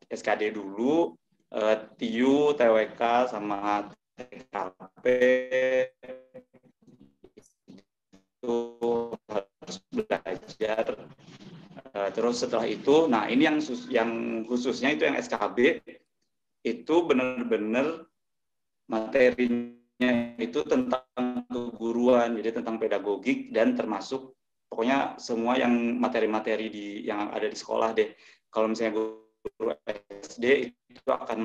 SKD dulu, TIU, TWK, sama TKP. Itu harus belajar. Terus setelah itu, nah ini yang khususnya itu yang SKB, itu benar-benar materinya itu tentang keguruan, jadi tentang pedagogik dan termasuk pokoknya semua yang materi-materi yang ada di sekolah deh. Kalau misalnya guru SD itu akan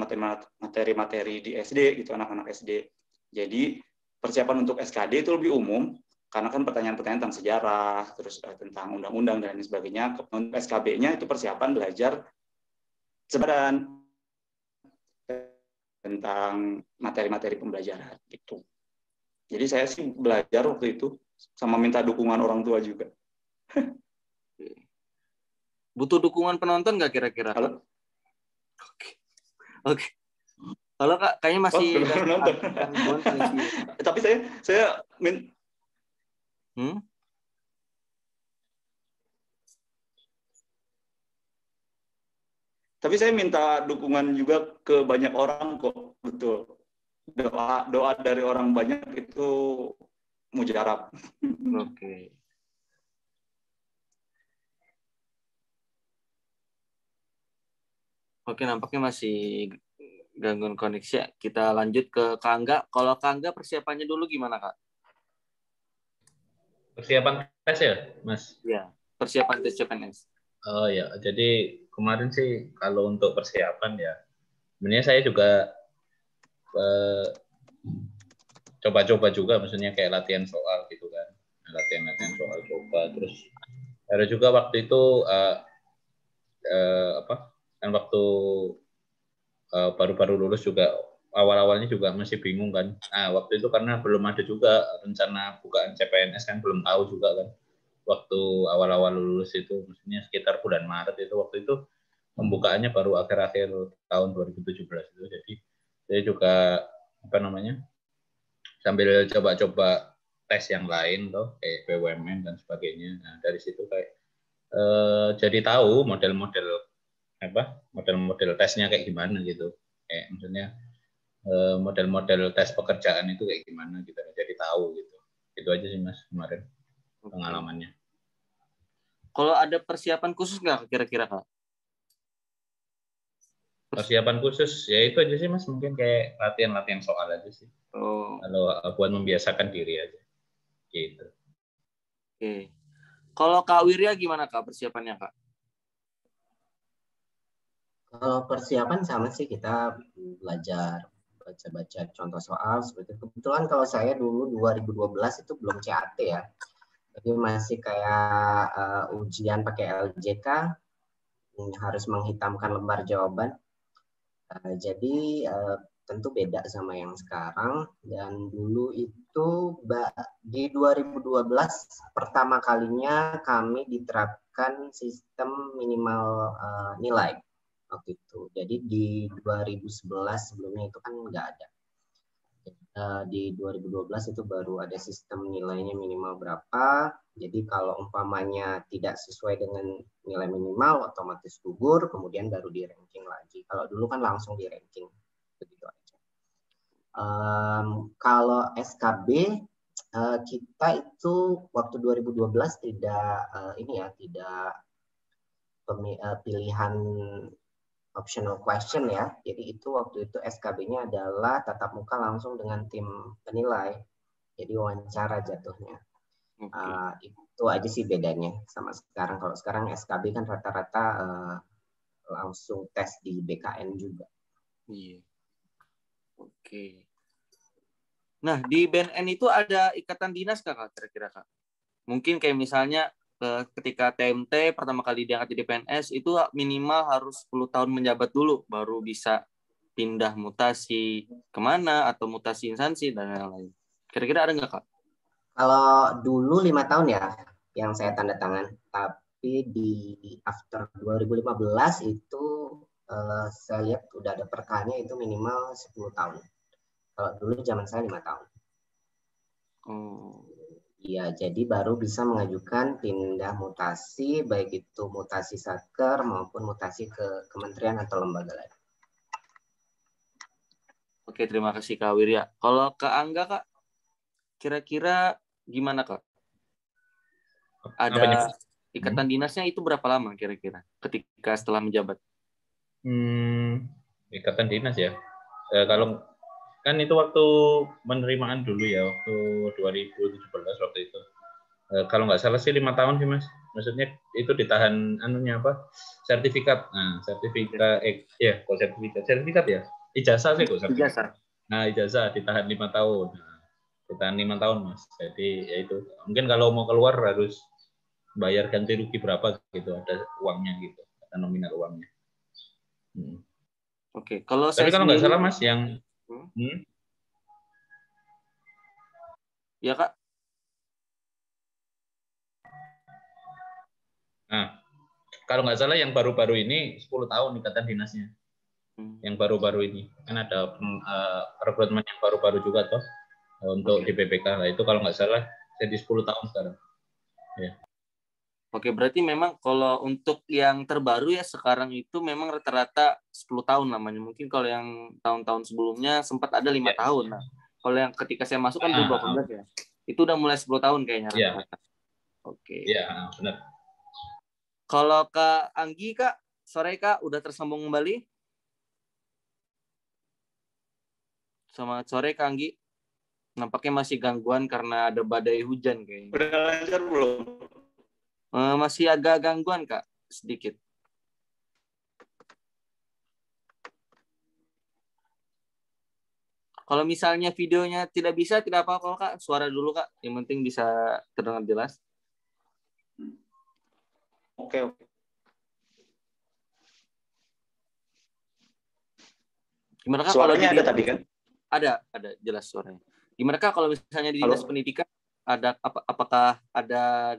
materi-materi di SD gitu, anak-anak SD. Jadi persiapan untuk SKD itu lebih umum karena kan pertanyaan-pertanyaan tentang sejarah, terus tentang undang-undang dan lain sebagainya. Untuk SKB-nya itu persiapan belajar sebaran tentang materi-materi pembelajaran gitu. Jadi saya sih belajar waktu itu sama minta dukungan orang tua juga. Butuh dukungan penonton nggak kira-kira? Halo? Oke. Halo Kak, kayaknya masih nonton. Tapi saya Tapi saya minta dukungan juga ke banyak orang kok, betul. Doa dari orang banyak itu mujarab. Oke. Oke, nampaknya masih gangguan koneksi. Kita lanjut ke Kak Angga. Kalau Kak Angga persiapannya dulu gimana Kak? Persiapan tes ya, Mas? Iya, persiapan tes CPNS. Oh ya, jadi kemarin sih kalau untuk persiapan ya, sebenarnya saya juga coba-coba juga, maksudnya kayak latihan soal gitu kan, latihan soal coba. Terus ada juga waktu itu kan waktu baru-baru lulus juga awal-awalnya juga masih bingung kan. Nah, waktu itu karena belum ada juga rencana bukaan CPNS kan, belum tahu juga kan. Waktu awal-awal lulus itu, maksudnya sekitar bulan Maret itu, waktu itu pembukaannya baru akhir-akhir tahun 2017 itu. Jadi saya juga sambil coba-coba tes yang lain tuh kayak BUMN dan sebagainya. Nah, dari situ kayak jadi tahu model-model tesnya kayak gimana gitu. Kayak maksudnya model-model tes pekerjaan itu kayak gimana gitu, jadi tahu gitu. Itu aja sih Mas kemarin pengalamannya. Kalau ada persiapan khusus nggak kira-kira Kak? Persiapan khusus ya itu aja sih Mas, mungkin kayak latihan soal aja sih. Kalau buat membiasakan diri aja gitu. Oke. Kalau Kak Wirya gimana Kak persiapannya Kak? Kalau persiapan sama sih, kita belajar baca-baca contoh soal seperti itu. Kebetulan kalau saya dulu 2012 itu belum CAT ya. Jadi masih kayak ujian pakai LJK, harus menghitamkan lembar jawaban. Jadi tentu beda sama yang sekarang. Dan dulu itu di 2012 pertama kalinya kami diterapkan sistem minimal nilai waktu itu. Jadi di 2011 sebelumnya itu kan nggak ada. Di 2012 itu baru ada sistem nilainya minimal berapa. Jadi kalau umpamanya tidak sesuai dengan nilai minimal, otomatis gugur, kemudian baru di ranking lagi. Kalau dulu kan langsung di ranking, begitu aja. Kalau SKB kita itu waktu 2012 tidak tidak pilihan optional question ya. Jadi itu waktu itu SKB-nya adalah tatap muka langsung dengan tim penilai. Jadi wawancara jatuhnya. Itu aja sih bedanya sama sekarang. Kalau sekarang SKB kan rata-rata langsung tes di BKN juga. Iya. Oke. Nah, di BNN itu ada ikatan dinas Kak kira-kira Kak? Mungkin kayak misalnya ketika TMT pertama kali diangkat jadi PNS itu minimal harus 10 tahun menjabat dulu baru bisa pindah mutasi kemana atau mutasi instansi dan lain-lain. Kira-kira ada nggak Kak? Kalau dulu 5 tahun ya yang saya tanda tangan, tapi di after 2015 itu saya lihat udah ada perkanya itu minimal 10 tahun. Kalau dulu zaman saya 5 tahun. Iya, jadi baru bisa mengajukan pindah mutasi, baik itu mutasi satker maupun mutasi ke kementerian atau lembaga lain. Oke, terima kasih Kak Wirya. Kalau Kak Angga Kak, kira-kira gimana Kak? Ada ikatan dinasnya itu berapa lama kira-kira ketika setelah menjabat? Ikatan dinas ya. Kalau kan itu waktu penerimaan dulu ya, waktu 2017 waktu itu. Kalau nggak salah sih 5 tahun sih Mas. Maksudnya itu ditahan sertifikat. Nah, sertifikat sertifikat ya. Ijazah sih kok sertifikat. Ijazah. Nah, ijazah ditahan 5 tahun. Nah, ditahan 5 tahun Mas. Jadi ya itu. Mungkin kalau mau keluar harus bayar ganti rugi berapa gitu, ada uangnya gitu, ada nominal uangnya. Oke, kalau tapi kalau nggak salah Mas yang ya Kak. Nah, kalau nggak salah yang baru-baru ini 10 tahun ikatan dinasnya. Yang baru-baru ini kan ada rekrutmen yang baru-baru juga toh untuk di PPK. Nah, itu kalau nggak salah jadi 10 tahun sekarang. Ya. Oke, berarti memang kalau untuk yang terbaru ya sekarang itu memang rata-rata 10 tahun namanya. Mungkin kalau yang tahun-tahun sebelumnya sempat ada 5 tahun. Nah, kalau yang ketika saya masuk kan 2018 ya. Itu udah mulai 10 tahun kayaknya rata-rata. Oke. Iya, benar. Kalau Kak Anggi, Kak, sore Kak, udah tersambung kembali? Selamat sore Kak Anggi. Nampaknya masih gangguan karena ada badai hujan kayaknya. Udah lancar belum? Masih agak gangguan Kak, sedikit. Kalau misalnya videonya tidak bisa, tidak apa-apa Kak. Suara dulu Kak, yang penting bisa terdengar jelas. Oke. Gimana Kak kalau Suaranya ada tadi kan? Ada jelas suaranya. Gimana Kak kalau misalnya di Dinas Halo? Pendidikan ada apakah ada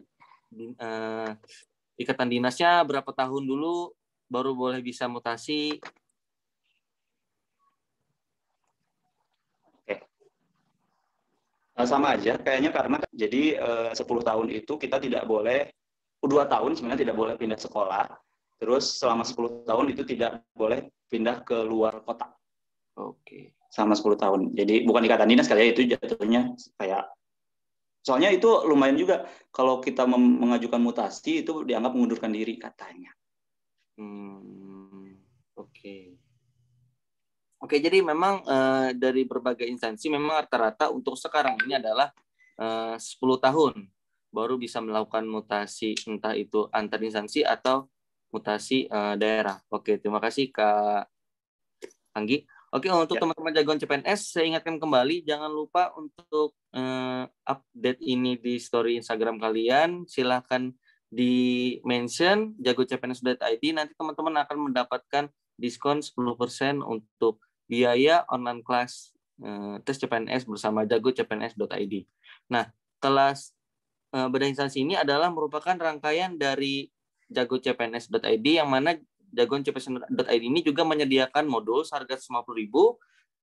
ikatan dinasnya berapa tahun dulu baru boleh bisa mutasi? Sama aja kayaknya, karena jadi 10 tahun itu kita tidak boleh, 2 tahun sebenarnya tidak boleh pindah sekolah, terus selama 10 tahun itu tidak boleh pindah ke luar kota. Oke. Selama 10 tahun. Jadi bukan ikatan dinas kali ya, itu jatuhnya kayak, soalnya itu lumayan juga kalau kita mengajukan mutasi itu dianggap mengundurkan diri katanya. Oke. Oke, jadi memang dari berbagai instansi memang rata-rata untuk sekarang ini adalah 10 tahun baru bisa melakukan mutasi, entah itu antar instansi atau mutasi daerah. Oke, terima kasih Kak Anggi. Oke, untuk teman-teman jagoan CPNS, saya ingatkan kembali, jangan lupa untuk update ini di story Instagram kalian. Silahkan di mention jagocpns.id, nanti teman-teman akan mendapatkan diskon 10% untuk biaya online kelas tes CPNS bersama jagocpns.id. Nah, kelas bedah instansi ini adalah merupakan rangkaian dari jagocpns.id yang mana jagoan CPNS.id ini juga menyediakan modul seharga 50.000,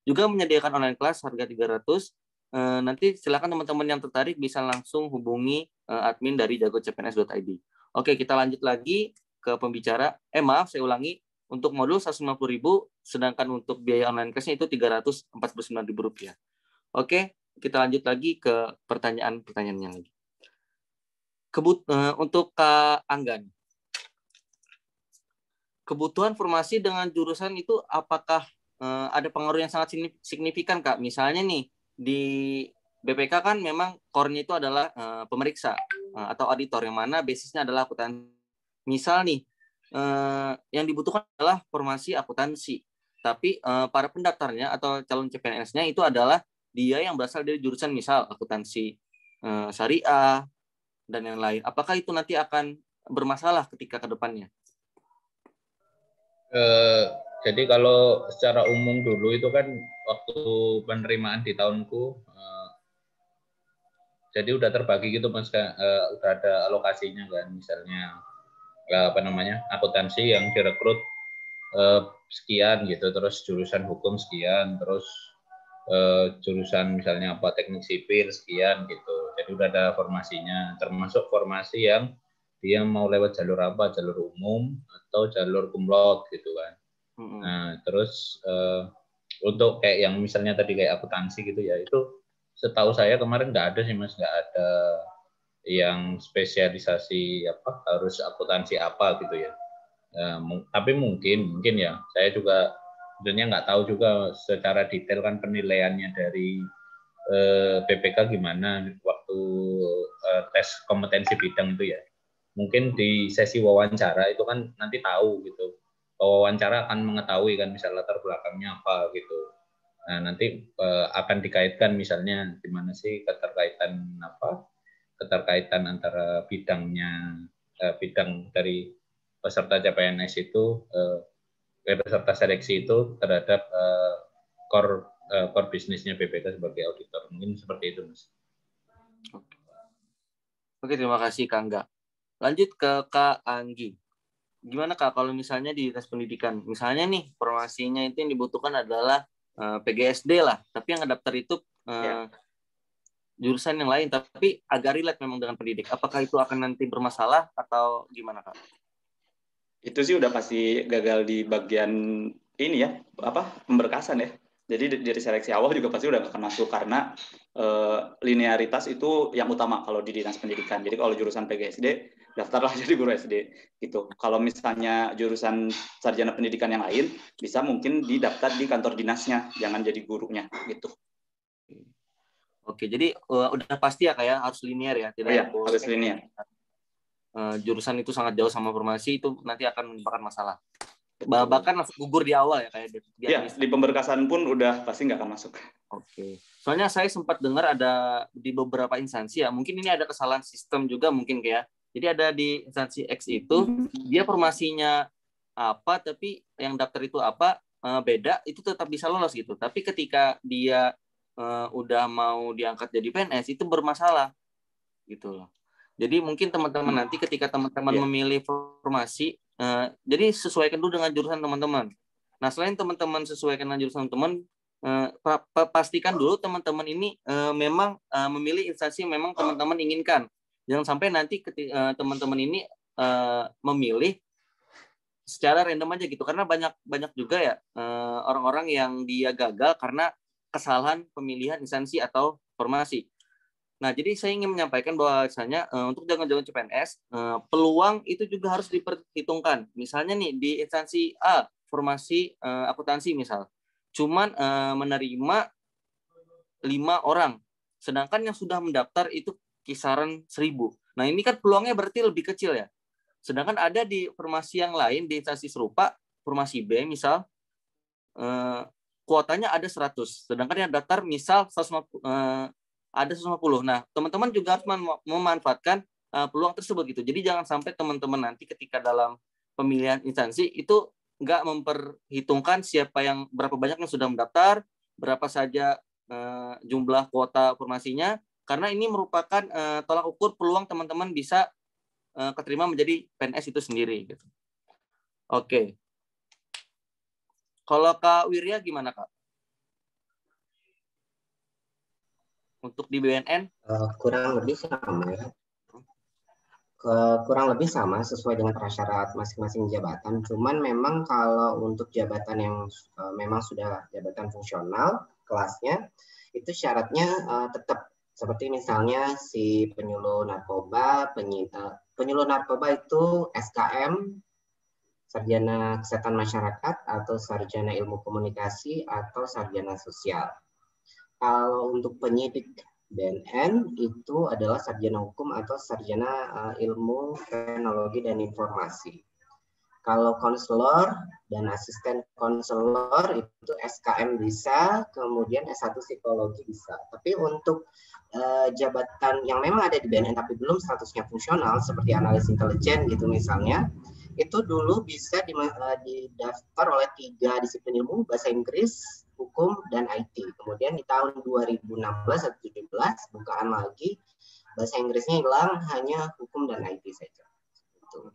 juga menyediakan online kelas harga 300. Nanti silakan teman-teman yang tertarik bisa langsung hubungi admin dari jagocpns.id. Oke, kita lanjut lagi ke pembicara. Maaf, saya ulangi. Untuk modul 150.000, sedangkan untuk biaya online kelasnya itu 349.000 rupiah. Oke, kita lanjut lagi ke pertanyaan-pertanyaannya lagi. Untuk Kak Anggan, kebutuhan formasi dengan jurusan itu apakah ada pengaruh yang sangat signifikan, Kak? Misalnya nih, di BPK kan memang core-nya itu adalah pemeriksa atau auditor, yang mana basisnya adalah akuntansi. Misal nih, yang dibutuhkan adalah formasi akuntansi, tapi para pendaftarnya atau calon CPNS-nya itu adalah dia yang berasal dari jurusan misal akuntansi syariah dan yang lain. Apakah itu nanti akan bermasalah ketika ke depannya? Jadi kalau secara umum dulu itu kan waktu penerimaan di tahunku, jadi udah terbagi gitu Mas, udah ada alokasinya kan, misalnya akuntansi yang direkrut sekian gitu, terus jurusan hukum sekian, terus jurusan misalnya teknik sipil sekian gitu. Jadi udah ada formasinya, termasuk formasi yang dia mau lewat jalur apa, jalur umum atau jalur cum laude gitu kan. Nah, terus untuk kayak yang misalnya tadi kayak akuntansi gitu ya, itu setahu saya kemarin nggak ada sih Mas, nggak ada yang spesialisasi harus akuntansi apa gitu ya. Tapi mungkin ya, saya juga sebenarnya nggak tahu juga secara detail kan penilaiannya dari BPK gimana waktu tes kompetensi bidang itu ya. Mungkin di sesi wawancara itu kan nanti tahu gitu. Wawancara akan mengetahui kan misal latar belakangnya apa gitu. Nah, nanti akan dikaitkan misalnya gimana sih keterkaitan antara bidang dari peserta CPNS itu, peserta seleksi itu terhadap core bisnisnya BPK sebagai auditor. Mungkin seperti itu, Mas. Oke, terima kasih Kak Angga. Lanjut ke Kak Anggi. Gimana Kak kalau misalnya di dinas pendidikan, misalnya nih formasinya itu yang dibutuhkan adalah PGSD lah, tapi yang daftar itu jurusan yang lain, tapi agak relate memang dengan pendidik. Apakah itu akan nanti bermasalah atau gimana Kak? Itu sih udah pasti gagal di bagian ini ya, pemberkasan ya. Jadi dari seleksi awal juga pasti udah gak akan masuk, karena linearitas itu yang utama kalau di dinas pendidikan. Jadi kalau jurusan PGSD, daftarlah jadi guru SD gitu. Kalau misalnya jurusan sarjana pendidikan yang lain, bisa mungkin didaftar di kantor dinasnya, jangan jadi gurunya gitu. Oke, jadi udah pasti ya kayak harus linear ya, tidak harus linear. Jurusan itu sangat jauh sama formasi itu nanti akan menyebabkan masalah. Bahkan langsung gugur di awal ya kayak di pemberkasan pun udah pasti nggak akan masuk. Oke. Soalnya saya sempat dengar ada di beberapa instansi ya, mungkin ini ada kesalahan sistem juga mungkin kayak. Jadi ada di instansi X itu dia formasinya apa, tapi yang daftar itu apa, beda, itu tetap bisa lolos gitu. Tapi ketika dia udah mau diangkat jadi PNS, itu bermasalah gitu loh. Jadi mungkin teman-teman nanti ketika teman-teman memilih formasi, jadi sesuaikan dulu dengan jurusan teman-teman. Nah, selain teman-teman sesuaikan dengan jurusan teman, pastikan dulu teman-teman ini memang memilih instansi yang memang teman-teman inginkan. Jangan sampai nanti teman-teman ini memilih secara random aja gitu, karena banyak juga ya orang-orang yang dia gagal karena kesalahan pemilihan instansi atau formasi. Nah, jadi saya ingin menyampaikan bahwasanya untuk jangan-jangan CPNS, peluang itu juga harus diperhitungkan. Misalnya nih di instansi A, formasi akuntansi misal, cuman menerima 5 orang, sedangkan yang sudah mendaftar itu kisaran 1.000. Nah, ini kan peluangnya berarti lebih kecil ya. Sedangkan ada di formasi yang lain, di instansi serupa, formasi B misal, kuotanya ada 100, sedangkan yang daftar misal 150, ada 150. Nah, teman-teman juga harus memanfaatkan peluang tersebut gitu. Jadi jangan sampai teman-teman nanti ketika dalam pemilihan instansi itu nggak memperhitungkan berapa banyak yang sudah mendaftar, berapa saja jumlah kuota formasinya, karena ini merupakan tolak ukur peluang teman-teman bisa keterima menjadi PNS itu sendiri gitu. Oke. Kalau Kak Wirya gimana, Kak? Untuk di BNN? Kurang lebih sama ya. Kurang lebih sama sesuai dengan prasyarat masing-masing jabatan. Cuman memang kalau untuk jabatan yang memang sudah jabatan fungsional kelasnya, itu syaratnya tetap seperti misalnya si penyuluh narkoba, penyuluh narkoba itu SKM, sarjana kesehatan masyarakat, atau sarjana ilmu komunikasi, atau sarjana sosial. Kalau untuk penyidik BNN itu adalah sarjana hukum atau sarjana ilmu teknologi dan informasi. Kalau konselor dan asisten konselor itu SKM bisa, kemudian S1 psikologi bisa. Tapi untuk jabatan yang memang ada di BNN tapi belum statusnya fungsional seperti analis intelijen gitu misalnya, itu dulu bisa didaftar oleh 3 disiplin ilmu, bahasa Inggris, hukum, dan IT. Kemudian di tahun 2016 atau 2017 bukaan lagi, bahasa Inggrisnya hilang, hanya hukum dan IT saja. Itu.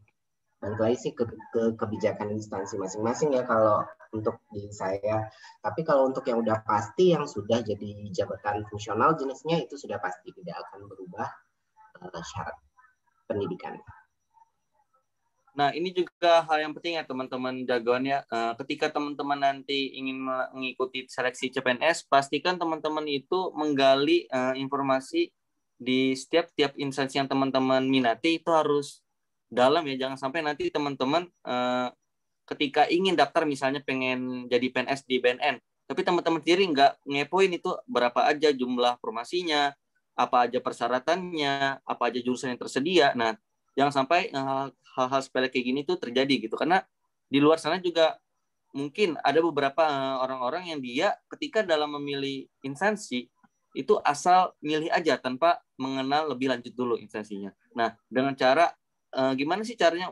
Balik lagi sih ke kebijakan instansi masing-masing ya kalau untuk di saya. Tapi kalau untuk yang udah pasti, yang sudah jadi jabatan fungsional jenisnya, itu sudah pasti tidak akan berubah syarat pendidikan. Nah, ini juga hal yang penting ya teman-teman jagoannya. Ketika teman-teman nanti ingin mengikuti seleksi CPNS, pastikan teman-teman itu menggali informasi di tiap instansi yang teman-teman minati itu harus dalam ya. Jangan sampai nanti teman-teman ketika ingin daftar misalnya pengen jadi PNS di BNN, tapi teman-teman sendiri nggak ngepoin itu berapa aja jumlah formasinya, apa aja persyaratannya, apa aja jurusan yang tersedia. Nah, jangan sampai hal-hal sepele kayak gini tuh terjadi gitu, karena di luar sana juga mungkin ada beberapa orang-orang yang dia ketika dalam memilih instansi itu asal milih aja tanpa mengenal lebih lanjut dulu instansinya. Nah, dengan cara gimana sih caranya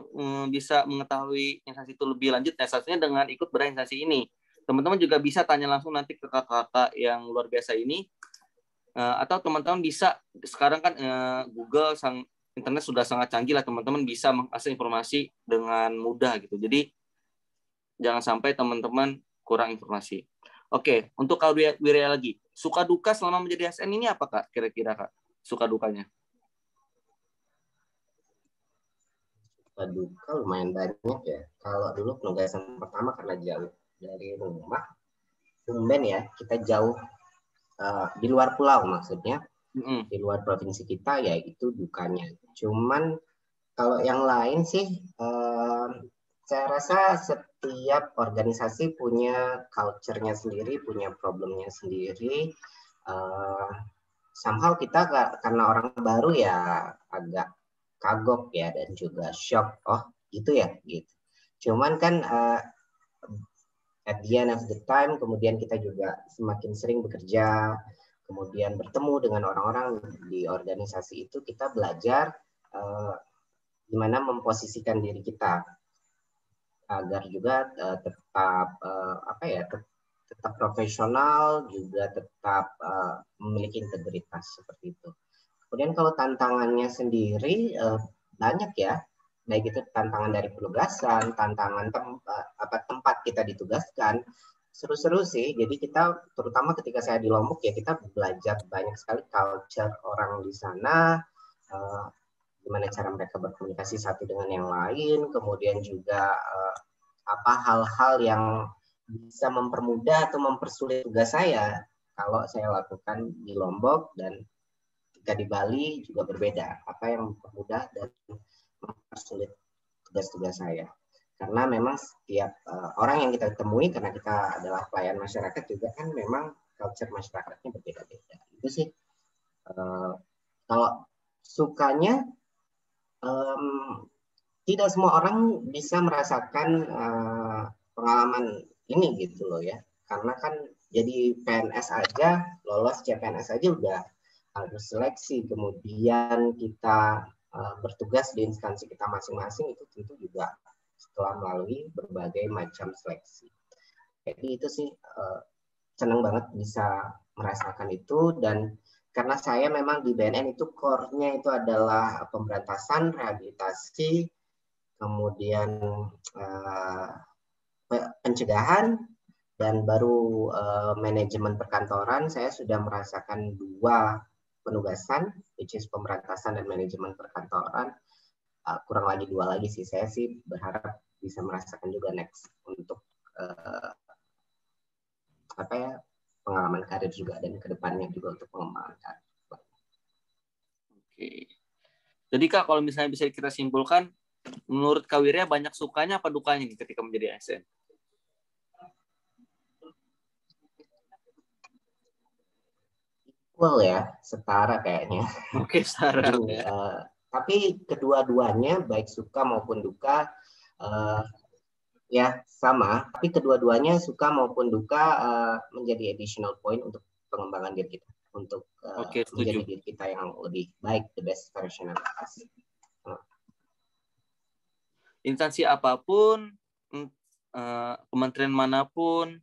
bisa mengetahui instansi itu lebih lanjut? Nah, satunya dengan ikut berinstansi ini. Teman-teman juga bisa tanya langsung nanti ke kakak-kakak yang luar biasa ini, atau teman-teman bisa sekarang kan Google internet sudah sangat canggih lah, teman-teman bisa mengakses informasi dengan mudah gitu. Jadi jangan sampai teman-teman kurang informasi. Oke, untuk Kak Wirya lagi, suka duka selama menjadi ASN ini apa Kak? Kira-kira Kak, suka dukanya? Suka duka lumayan banyak ya. Kalau dulu penugasan pertama karena jauh dari rumah, tumben ya kita jauh di luar pulau maksudnya. Di luar provinsi kita, ya itu dukanya. Cuman kalau yang lain sih saya rasa setiap organisasi punya culture-nya sendiri, punya problemnya sendiri. Somehow kita karena orang baru ya agak kagok ya dan juga shock, oh gitu ya gitu. Cuman kan at the end of the time kemudian kita juga semakin sering bekerja, kemudian bertemu dengan orang-orang di organisasi itu, kita belajar gimana memposisikan diri kita. agar juga tetap tetap profesional, juga tetap memiliki integritas seperti itu. Kemudian kalau tantangannya sendiri banyak ya, baik itu tantangan dari penugasan, tantangan tempat kita ditugaskan, seru-seru sih. Jadi kita, terutama ketika saya di Lombok ya, kita belajar banyak sekali culture orang di sana, gimana cara mereka berkomunikasi satu dengan yang lain, kemudian juga hal-hal yang bisa mempermudah atau mempersulit tugas saya kalau saya lakukan di Lombok, dan ketika di Bali juga berbeda, apa yang mempermudah dan mempersulit tugas-tugas saya. Karena memang setiap orang yang kita temui, karena kita adalah pelayan masyarakat juga kan, memang culture masyarakatnya berbeda-beda. Itu sih. Kalau sukanya, tidak semua orang bisa merasakan pengalaman ini gitu loh ya. Karena kan jadi PNS aja, lolos CPNS aja udah harus seleksi. Kemudian kita bertugas di instansi kita masing-masing, itu tentu juga setelah melalui berbagai macam seleksi. Jadi itu sih senang banget bisa merasakan itu. Dan karena saya memang di BNN itu core-nya itu adalah pemberantasan, rehabilitasi, kemudian pencegahan, dan baru manajemen perkantoran. Saya sudah merasakan 2 penugasan, which is pemberantasan dan manajemen perkantoran. Kurang lagi 2 lagi sih. Saya sih berharap bisa merasakan juga next untuk pengalaman karir juga, dan kedepannya juga untuk pengembangan karir. Oke. Jadi Kak, kalau misalnya bisa kita simpulkan, menurut Kak Wirya banyak sukanya apa dukanya nih ketika menjadi ASN? Equal ya, setara kayaknya. Oke, setara. Tapi kedua-duanya, baik suka maupun duka, ya sama. Tapi kedua-duanya, suka maupun duka, menjadi additional point untuk pengembangan diri kita, untuk menjadi diri kita yang lebih baik, the best version of us. Instansi apapun, kementerian manapun,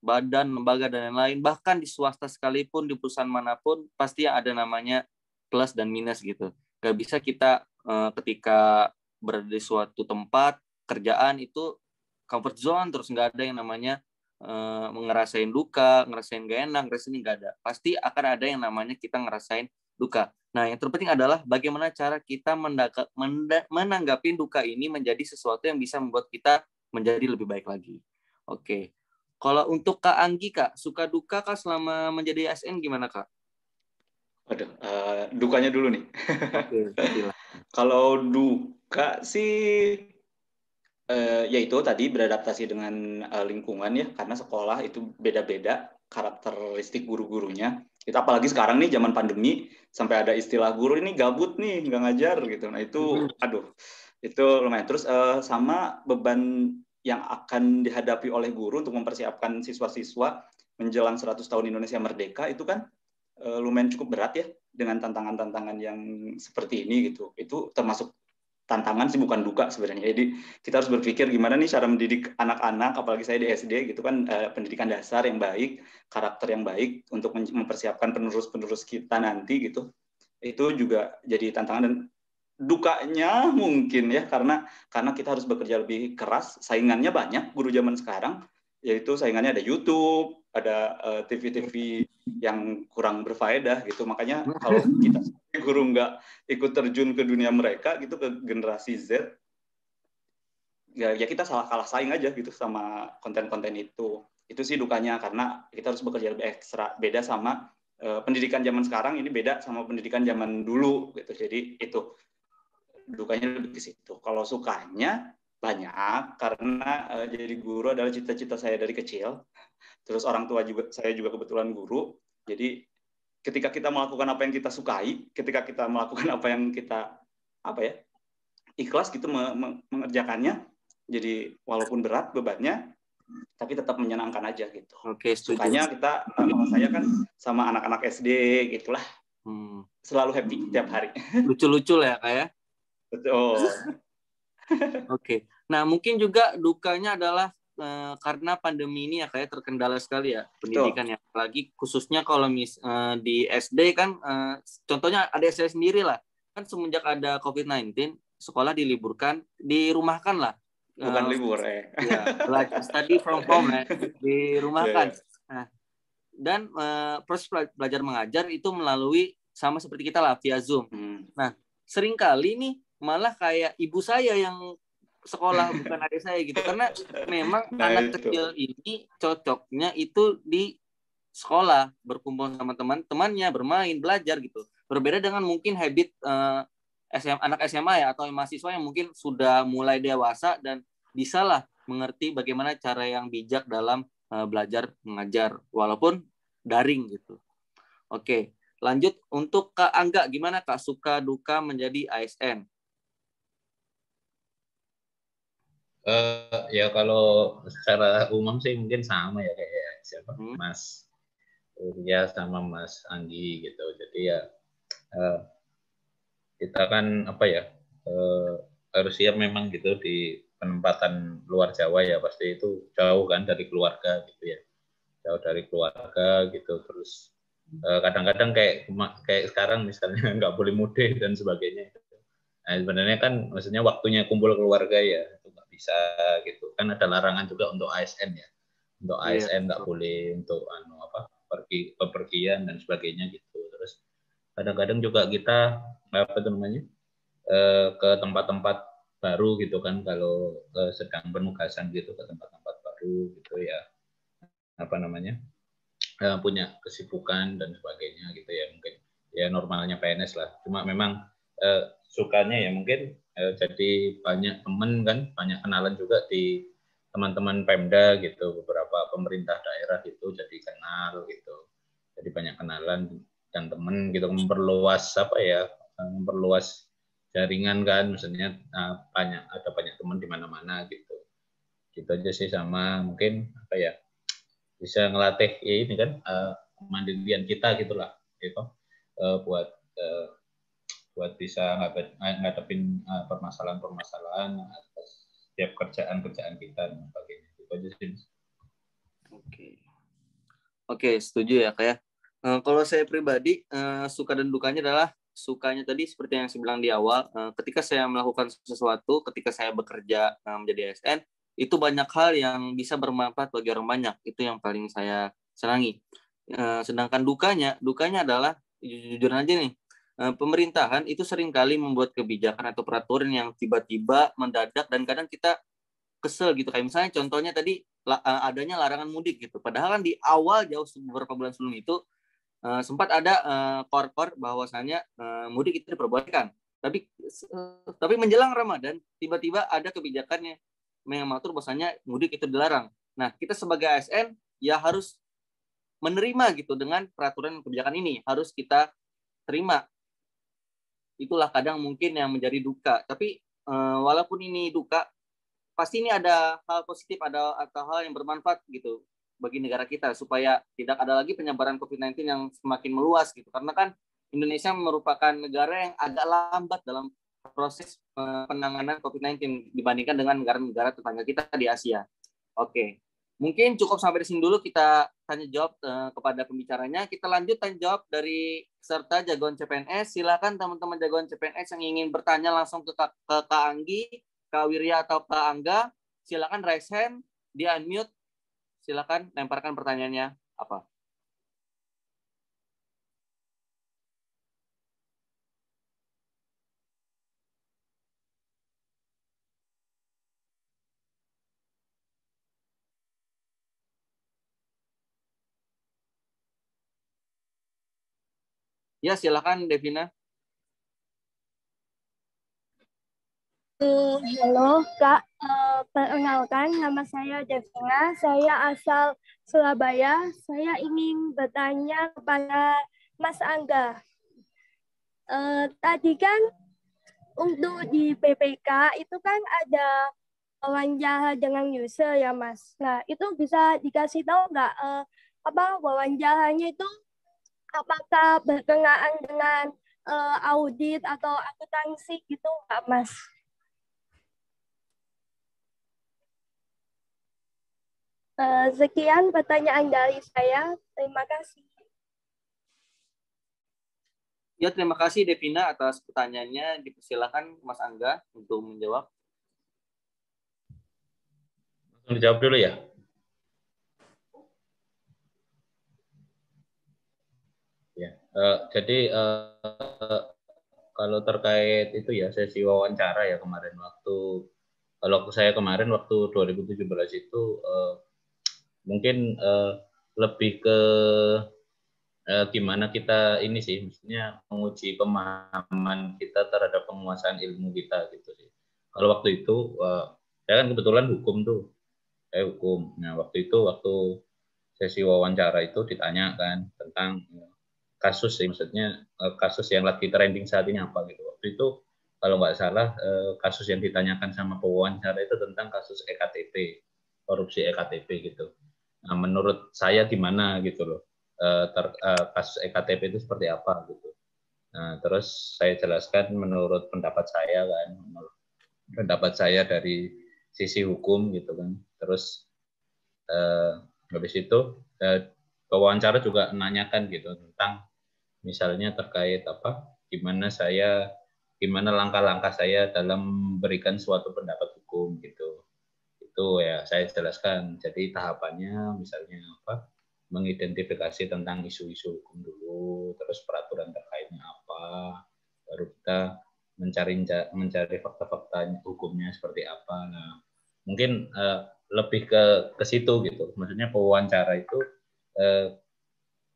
badan, lembaga, dan lain-lain, bahkan di swasta sekalipun, di perusahaan manapun, pasti ada namanya plus dan minus gitu. Gak bisa kita ketika berada di suatu tempat, kerjaan itu comfort zone, terus nggak ada yang namanya ngerasain duka, ngerasain gak enak, ngerasain nggak ada. Pasti akan ada yang namanya kita ngerasain duka. Nah, yang terpenting adalah bagaimana cara kita menanggapi duka ini menjadi sesuatu yang bisa membuat kita menjadi lebih baik lagi. Oke. Kalau untuk Kak Anggi, Kak, suka duka Kak selama menjadi ASN gimana, Kak? Waduh, dukanya dulu nih. Oke, Kalau duka sih, yaitu tadi beradaptasi dengan lingkungan ya, karena sekolah itu beda-beda karakteristik guru-gurunya. Itu apalagi sekarang nih zaman pandemi, sampai ada istilah guru ini gabut nih, nggak ngajar gitu. Nah itu, aduh, itu lumayan. Terus sama beban yang akan dihadapi oleh guru untuk mempersiapkan siswa-siswa menjelang 100 tahun Indonesia Merdeka, itu kan lumayan cukup berat ya, dengan tantangan-tantangan yang seperti ini gitu. Itu termasuk tantangan sih, bukan duka sebenarnya. Jadi kita harus berpikir gimana nih cara mendidik anak-anak, apalagi saya di SD gitu kan, pendidikan dasar yang baik, karakter yang baik untuk mempersiapkan penerus-penerus kita nanti gitu. Itu juga jadi tantangan. Dan dukanya mungkin ya, karena kita harus bekerja lebih keras, saingannya banyak guru zaman sekarang, yaitu saingannya ada YouTube, ada TV-TV yang kurang berfaedah gitu. Makanya kalau kita guru nggak ikut terjun ke dunia mereka gitu, ke generasi Z, ya kita kalah saing aja gitu sama konten-konten itu. Itu sih dukanya, karena kita harus bekerja lebih ekstra. Beda sama pendidikan zaman sekarang, ini beda sama pendidikan zaman dulu gitu. Jadi itu dukanya lebih ke situ. Kalau sukanya banyak, karena jadi guru adalah cita-cita saya dari kecil. Terus orang tua juga, saya juga kebetulan guru. Jadi ketika kita melakukan apa yang kita sukai, ketika kita melakukan apa yang kita ikhlas gitu mengerjakannya, jadi walaupun berat bebannya, tapi tetap menyenangkan aja gitu. Oke, sukanya kita, saya kan sama anak-anak SD gitulah, selalu happy tiap hari. Lucu-lucu lah ya, Kak ya. Betul. Oke. Nah, mungkin juga dukanya adalah karena pandemi ini ya kayak terkendala sekali ya pendidikan ya. Apalagi khususnya kalau di SD kan, contohnya ada saya sendiri lah. Kan semenjak ada COVID-19, sekolah diliburkan, dirumahkan lah. Bukan libur ya. Belajar study from home ya, dirumahkan. Nah, dan proses belajar mengajar itu melalui sama seperti kita lah via Zoom. Nah, seringkali nih malah kayak ibu saya yang sekolah bukan adik saya gitu, karena memang anak kecil ini cocoknya itu di sekolah berkumpul sama teman-temannya, bermain, belajar gitu. Berbeda dengan mungkin habit anak SMA ya atau mahasiswa yang mungkin sudah mulai dewasa dan bisalah mengerti bagaimana cara yang bijak dalam belajar mengajar walaupun daring gitu. Oke, lanjut untuk Kak Angga, gimana Kak suka duka menjadi ASN? Ya kalau secara umum sih mungkin sama ya kayak siapa Mas Surya sama Mas Anggi gitu. Jadi ya kita kan apa ya harus siap memang gitu di penempatan luar Jawa ya, pasti itu jauh kan dari keluarga gitu ya, jauh dari keluarga gitu. Terus kadang-kadang kayak sekarang misalnya nggak boleh mudik dan sebagainya. Nah, sebenarnya kan maksudnya waktunya kumpul keluarga ya itu nggak bisa gitu kan, ada larangan juga untuk ASN ya, untuk ASN nggak boleh untuk pergi bepergian dan sebagainya gitu. Terus kadang-kadang juga kita apa itu namanya ke tempat-tempat baru gitu kan, kalau sedang penugasan gitu ke tempat-tempat baru gitu ya, apa namanya punya kesibukan dan sebagainya gitu ya, mungkin ya normalnya PNS lah. Cuma memang sukanya ya mungkin jadi banyak temen kan, banyak kenalan juga di teman-teman Pemda gitu, beberapa pemerintah daerah gitu jadi kenal gitu, jadi banyak kenalan dan temen gitu, memperluas apa ya, memperluas jaringan kan, maksudnya ada banyak teman di mana-mana gitu. Gitu aja sih, sama mungkin apa ya, bisa ngelatih ya ini kan kemandirian kita gitulah gitu, buat buat bisa ngadepin permasalahan-permasalahan setiap kerjaan kita dan sebagainya. Itu aja sih. Oke, setuju ya kayak. Kalau saya pribadi suka dan dukanya adalah sukanya tadi seperti yang saya bilang di awal, ketika saya melakukan sesuatu, ketika saya bekerja menjadi ASN, itu banyak hal yang bisa bermanfaat bagi orang banyak. Itu yang paling saya senangi. Sedangkan dukanya adalah jujur aja nih, pemerintahan itu seringkali membuat kebijakan atau peraturan yang tiba-tiba mendadak dan kadang kita kesel gitu. Kayak misalnya contohnya tadi adanya larangan mudik gitu. Padahal kan di awal jauh beberapa bulan sebelum itu sempat ada kor-kor bahwasannya mudik itu diperbolehkan. Tapi menjelang Ramadan tiba-tiba ada kebijakannya yang mengatur bahwasanya mudik itu dilarang. Nah, kita sebagai ASN ya harus menerima gitu dengan peraturan kebijakan ini, harus kita terima. Itulah kadang mungkin yang menjadi duka. Tapi walaupun ini duka, pasti ini ada hal positif, ada hal yang bermanfaat gitu bagi negara kita supaya tidak ada lagi penyebaran COVID-19 yang semakin meluas gitu. Karena kan Indonesia merupakan negara yang agak lambat dalam proses penanganan COVID-19 dibandingkan dengan negara-negara tetangga kita di Asia. Oke. Mungkin cukup sampai di sini dulu, kita tanya jawab kepada pembicaranya. Kita lanjut tanya jawab dari peserta jagoan CPNS. Silakan teman-teman jagoan CPNS yang ingin bertanya langsung ke Kak Anggi, Kak Wirya atau Kak Angga. Silakan raise hand, di unmute. Silakan lemparkan pertanyaannya apa. Ya, silakan Devina. Halo Kak, perkenalkan nama saya Devina, saya asal Surabaya. Saya ingin bertanya kepada Mas Angga. Tadi kan untuk di PPK itu kan ada wawancara dengan user ya Mas. Nah itu bisa dikasih tahu nggak wawancaranya itu apakah berkenaan dengan audit atau akuntansi gitu nggak Mas? Sekian pertanyaan dari saya. Terima kasih. Ya, terima kasih Devina atas pertanyaannya. Dipersilakan Mas Angga untuk menjawab. Langsung dijawab dulu ya. Ya, jadi kalau terkait itu ya sesi wawancara ya kemarin waktu saya kemarin waktu 2017 itu mungkin lebih ke gimana kita ini sih, maksudnya menguji pemahaman kita terhadap penguasaan ilmu kita gitu sih. Kalau waktu itu saya kan kebetulan hukum tuh, saya hukum. Nah waktu sesi wawancara itu ditanyakan tentang kasus sih, maksudnya kasus yang lagi trending saat ini apa gitu. Waktu itu kalau nggak salah kasus yang ditanyakan sama pewawancara itu tentang kasus EKTP, korupsi EKTP gitu. Nah, menurut saya gimana gitu loh, kasus EKTP itu seperti apa gitu. Nah, terus saya jelaskan menurut pendapat saya kan, pendapat saya dari sisi hukum gitu kan. Terus habis itu pewawancara juga menanyakan gitu tentang misalnya terkait gimana langkah-langkah saya dalam memberikan suatu pendapat hukum gitu. Itu ya saya jelaskan. Jadi tahapannya misalnya mengidentifikasi tentang isu-isu hukum dulu, terus peraturan terkaitnya apa, baru kita mencari fakta-fakta hukumnya seperti apa. Nah, mungkin lebih ke situ gitu. Maksudnya pewawancara itu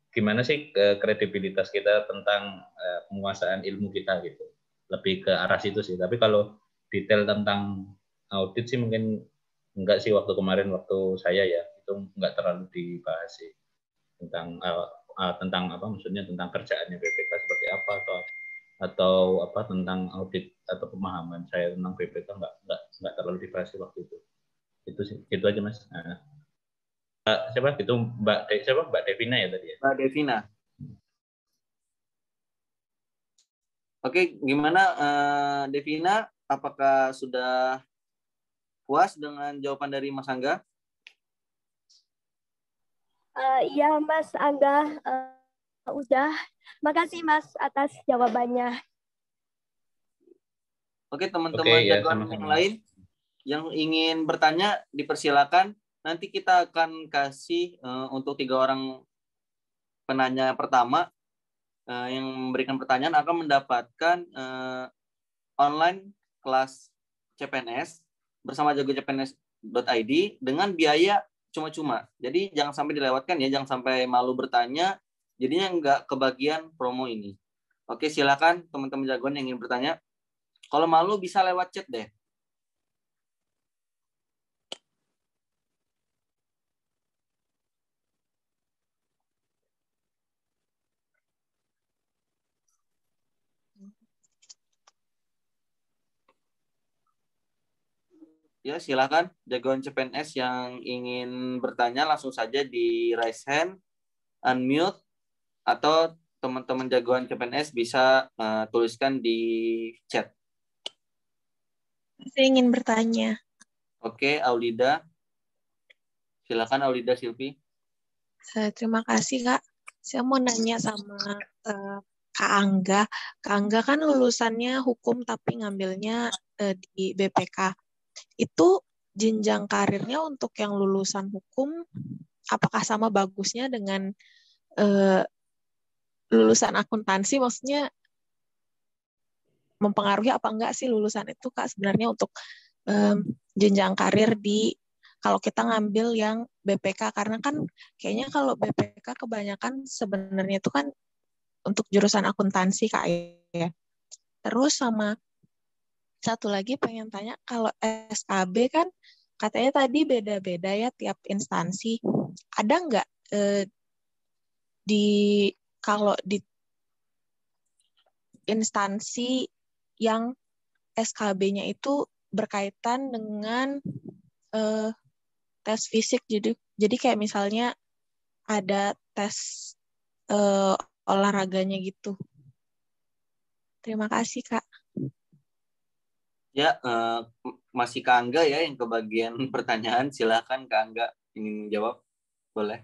gimana sih kredibilitas kita tentang penguasaan ilmu kita gitu. Lebih ke arah situ sih. Tapi kalau detail tentang audit sih mungkin enggak sih waktu kemarin waktu saya ya itu enggak terlalu dibahas sih tentang apa maksudnya tentang kerjaannya BPK seperti apa atau apa tentang audit atau pemahaman saya tentang BPK enggak terlalu dibahas sih waktu itu sih itu aja Mas. Nah, siapa itu Mbak Devina ya tadi ya. Mbak Devina. Oke, gimana Devina? Apakah sudah puas dengan jawaban dari Mas Angga? Iya Mas Angga, udah. Makasih Mas atas jawabannya. Oke, teman-teman ya, jagoan yang lain yang ingin bertanya dipersilakan. Nanti kita akan kasih untuk 3 orang penanya pertama yang memberikan pertanyaan akan mendapatkan online kelas CPNS bersama jago-cpns.id dengan biaya cuma-cuma. Jadi jangan sampai dilewatkan ya, jangan sampai malu bertanya, jadinya nggak kebagian promo ini. Oke, silakan teman-teman jagoan yang ingin bertanya. Kalau malu bisa lewat chat deh. Ya, silakan jagoan CPNS yang ingin bertanya langsung saja di raise hand, unmute, atau teman-teman jagoan CPNS bisa tuliskan di chat. Saya ingin bertanya. Oke, Aulida. Silakan Aulida Silvi. Terima kasih Kak. Saya mau nanya sama Kak Angga. Kak Angga kan lulusannya hukum tapi ngambilnya di BPK. Itu jenjang karirnya untuk yang lulusan hukum apakah sama bagusnya dengan lulusan akuntansi? Maksudnya mempengaruhi apa enggak sih lulusan itu Kak sebenarnya untuk jenjang karir kalau kita ngambil yang BPK, karena kan kayaknya kalau BPK kebanyakan sebenarnya itu kan untuk jurusan akuntansi Kak ya. Terus sama satu lagi pengen tanya, kalau SKB kan katanya tadi beda-beda ya tiap instansi. Ada nggak kalau di instansi yang SKB-nya itu berkaitan dengan tes fisik, jadi kayak misalnya ada tes olahraganya gitu. Terima kasih Kak. Ya, masih Kak Angga ya yang kebagian pertanyaan. Silakan Kak Angga ingin menjawab, boleh.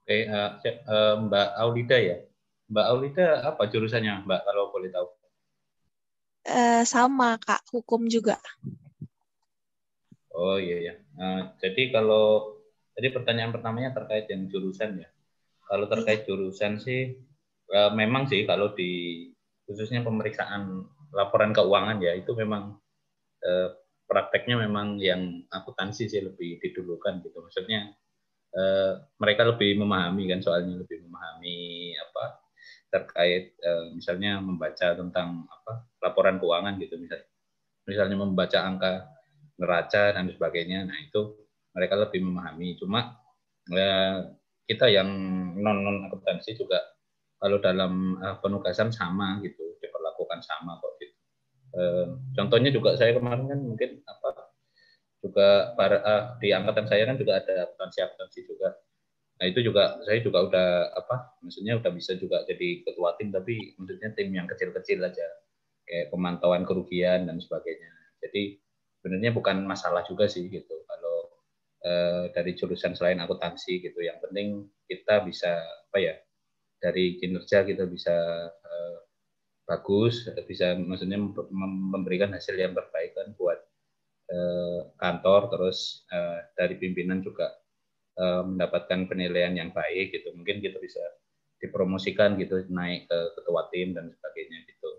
Oke, Mbak Aulida ya. Mbak Aulida apa jurusannya, Mbak, kalau boleh tahu? Sama Kak, hukum juga. Oh iya ya. Jadi pertanyaan pertamanya terkait dengan jurusan ya. Kalau terkait jurusan sih, memang sih kalau di khususnya pemeriksaan laporan keuangan ya itu memang prakteknya memang yang akuntansi sih lebih didulukan gitu. Maksudnya mereka lebih memahami kan, soalnya lebih memahami apa terkait misalnya membaca tentang apa laporan keuangan gitu, misalnya membaca angka neraca dan sebagainya. Nah itu mereka lebih memahami. Cuma kita yang non akuntansi juga kalau dalam penugasan sama gitu, diperlakukan sama kok gitu. Contohnya juga saya kemarin kan mungkin apa juga di angkatan saya kan juga ada akuntansi juga. Nah itu juga saya juga udah apa maksudnya udah bisa juga jadi ketua tim, tapi maksudnya tim yang kecil-kecil aja kayak pemantauan kerugian dan sebagainya. Jadi sebenarnya bukan masalah juga sih gitu kalau dari jurusan selain akuntansi gitu. Yang penting kita bisa apa ya dari kinerja kita bisa bagus, bisa maksudnya memberikan hasil yang terbaik kan buat kantor, terus dari pimpinan juga mendapatkan penilaian yang baik gitu. Mungkin kita bisa dipromosikan gitu, naik ke ketua tim dan sebagainya gitu.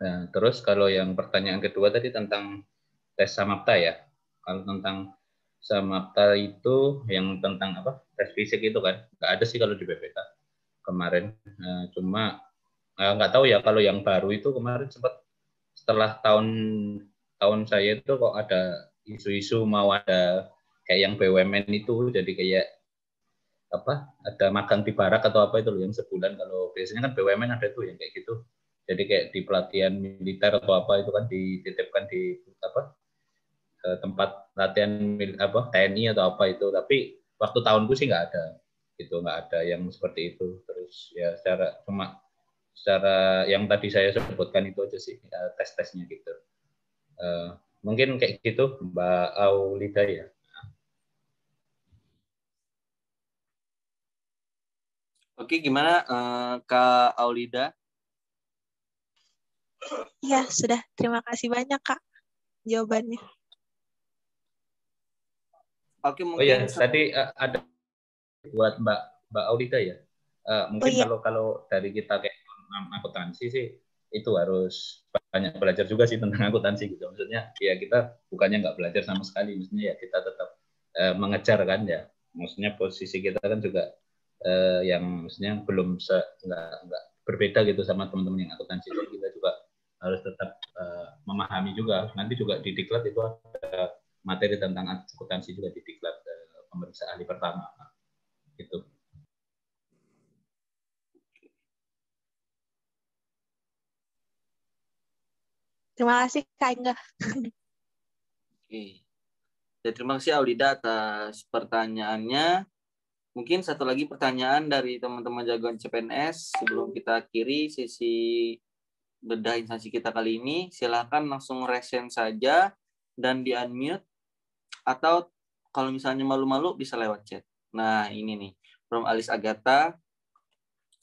Nah, terus kalau yang pertanyaan kedua tadi tentang tes Samapta ya. Kalau tentang Samapta itu yang tentang apa? Tes fisik itu kan nggak ada sih kalau di BPK kemarin. Cuma nggak tahu ya kalau yang baru itu kemarin sempat setelah tahun saya itu kok ada isu-isu mau ada kayak yang BUMN itu, jadi kayak apa ada magang di barak atau apa itu loh yang sebulan. Kalau biasanya kan BUMN ada tuh yang kayak gitu, jadi kayak di pelatihan militer atau apa itu kan dititipkan di apa tempat latihan apa TNI atau apa itu. Tapi waktu tahunku sih nggak ada gitu, nggak ada yang seperti itu. Terus ya secara yang tadi saya sebutkan itu aja sih ya, tes-tesnya gitu. Mungkin kayak gitu Mbak Aulida ya. Oke, gimana Kak Aulida? Iya, sudah. Terima kasih banyak, Kak, jawabannya. Oke, Oh ya, mungkin tadi ada buat Mbak Aulida ya. Mungkin iya. kalau dari kita kayak akuntansi sih itu harus banyak belajar juga sih tentang akuntansi gitu. Maksudnya ya kita bukannya nggak belajar sama sekali, maksudnya ya kita tetap mengejar kan ya. Maksudnya posisi kita kan juga yang maksudnya belum nggak berbeda gitu sama teman-teman yang akuntansi. Jadi kita juga harus tetap memahami juga. Nanti juga di diklat itu ada materi tentang akuntansi juga di diklat pemeriksaan ahli pertama gitu. Terima kasih, Kak Engga. Oke. Ya, terima kasih Aulida atas pertanyaannya. Mungkin satu lagi pertanyaan dari teman-teman jagoan CPNS sebelum kita akhiri sesi bedah instansi kita kali ini. Silakan langsung resen saja dan di-unmute, atau kalau misalnya malu-malu bisa lewat chat. Nah, ini nih, from Alis Agatha.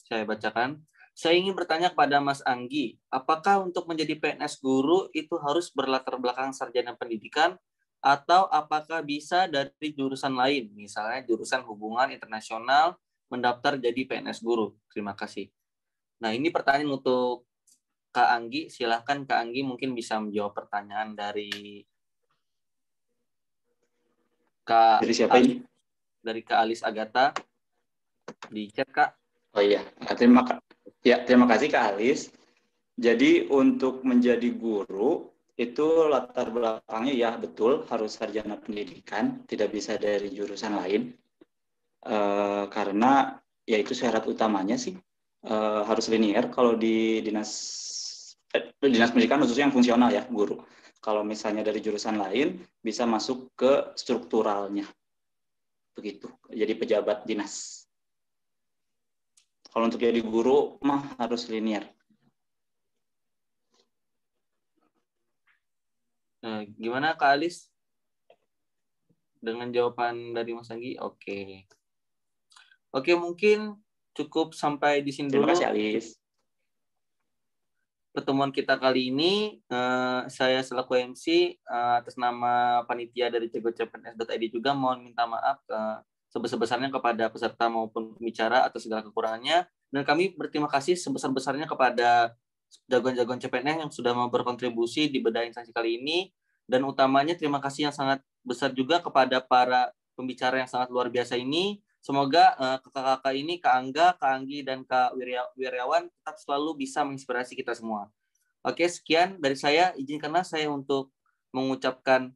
Saya bacakan. Saya ingin bertanya kepada Mas Anggi, apakah untuk menjadi PNS guru itu harus berlatar belakang sarjana pendidikan atau apakah bisa dari jurusan lain, misalnya jurusan hubungan internasional mendaftar jadi PNS guru? Terima kasih. Nah, ini pertanyaan untuk Kak Anggi. Silahkan Kak Anggi mungkin bisa menjawab pertanyaan dari Kak. Dari siapa ini? Dari Kak Alis Agatha di chat, Kak. Oh iya, terima kasih Kak Alis. Jadi untuk menjadi guru itu latar belakangnya ya betul harus sarjana pendidikan, tidak bisa dari jurusan lain. Karena ya itu syarat utamanya sih harus linear kalau di dinas pendidikan khususnya yang fungsional ya guru. Kalau misalnya dari jurusan lain bisa masuk ke strukturalnya, begitu. Jadi pejabat dinas. Kalau untuk jadi guru mah harus linear. Gimana Kak Alis? dengan jawaban dari Mas Anggi? Oke. Oke, mungkin cukup sampai di sini dulu. Terima kasih, Alis. Pertemuan kita kali ini, saya selaku MC atas nama panitia dari jagocpns.id juga mohon minta maaf sebesar-besarnya kepada peserta maupun pembicara atas segala kekurangannya, dan kami berterima kasih sebesar-besarnya kepada jagoan-jagoan CPNS yang sudah mau berkontribusi di bedah instansi kali ini, dan utamanya terima kasih yang sangat besar juga kepada para pembicara yang sangat luar biasa ini. Semoga kakak-kakak ini, Kak Angga, Kak Anggi, dan Kak Wiryawan tetap selalu bisa menginspirasi kita semua. Oke, sekian dari saya. Izinkanlah saya untuk mengucapkan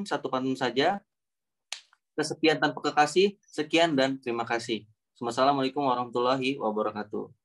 satu pantun saja. Kesepian tanpa kekasih, sekian dan terima kasih. Wassalamualaikum warahmatullahi wabarakatuh.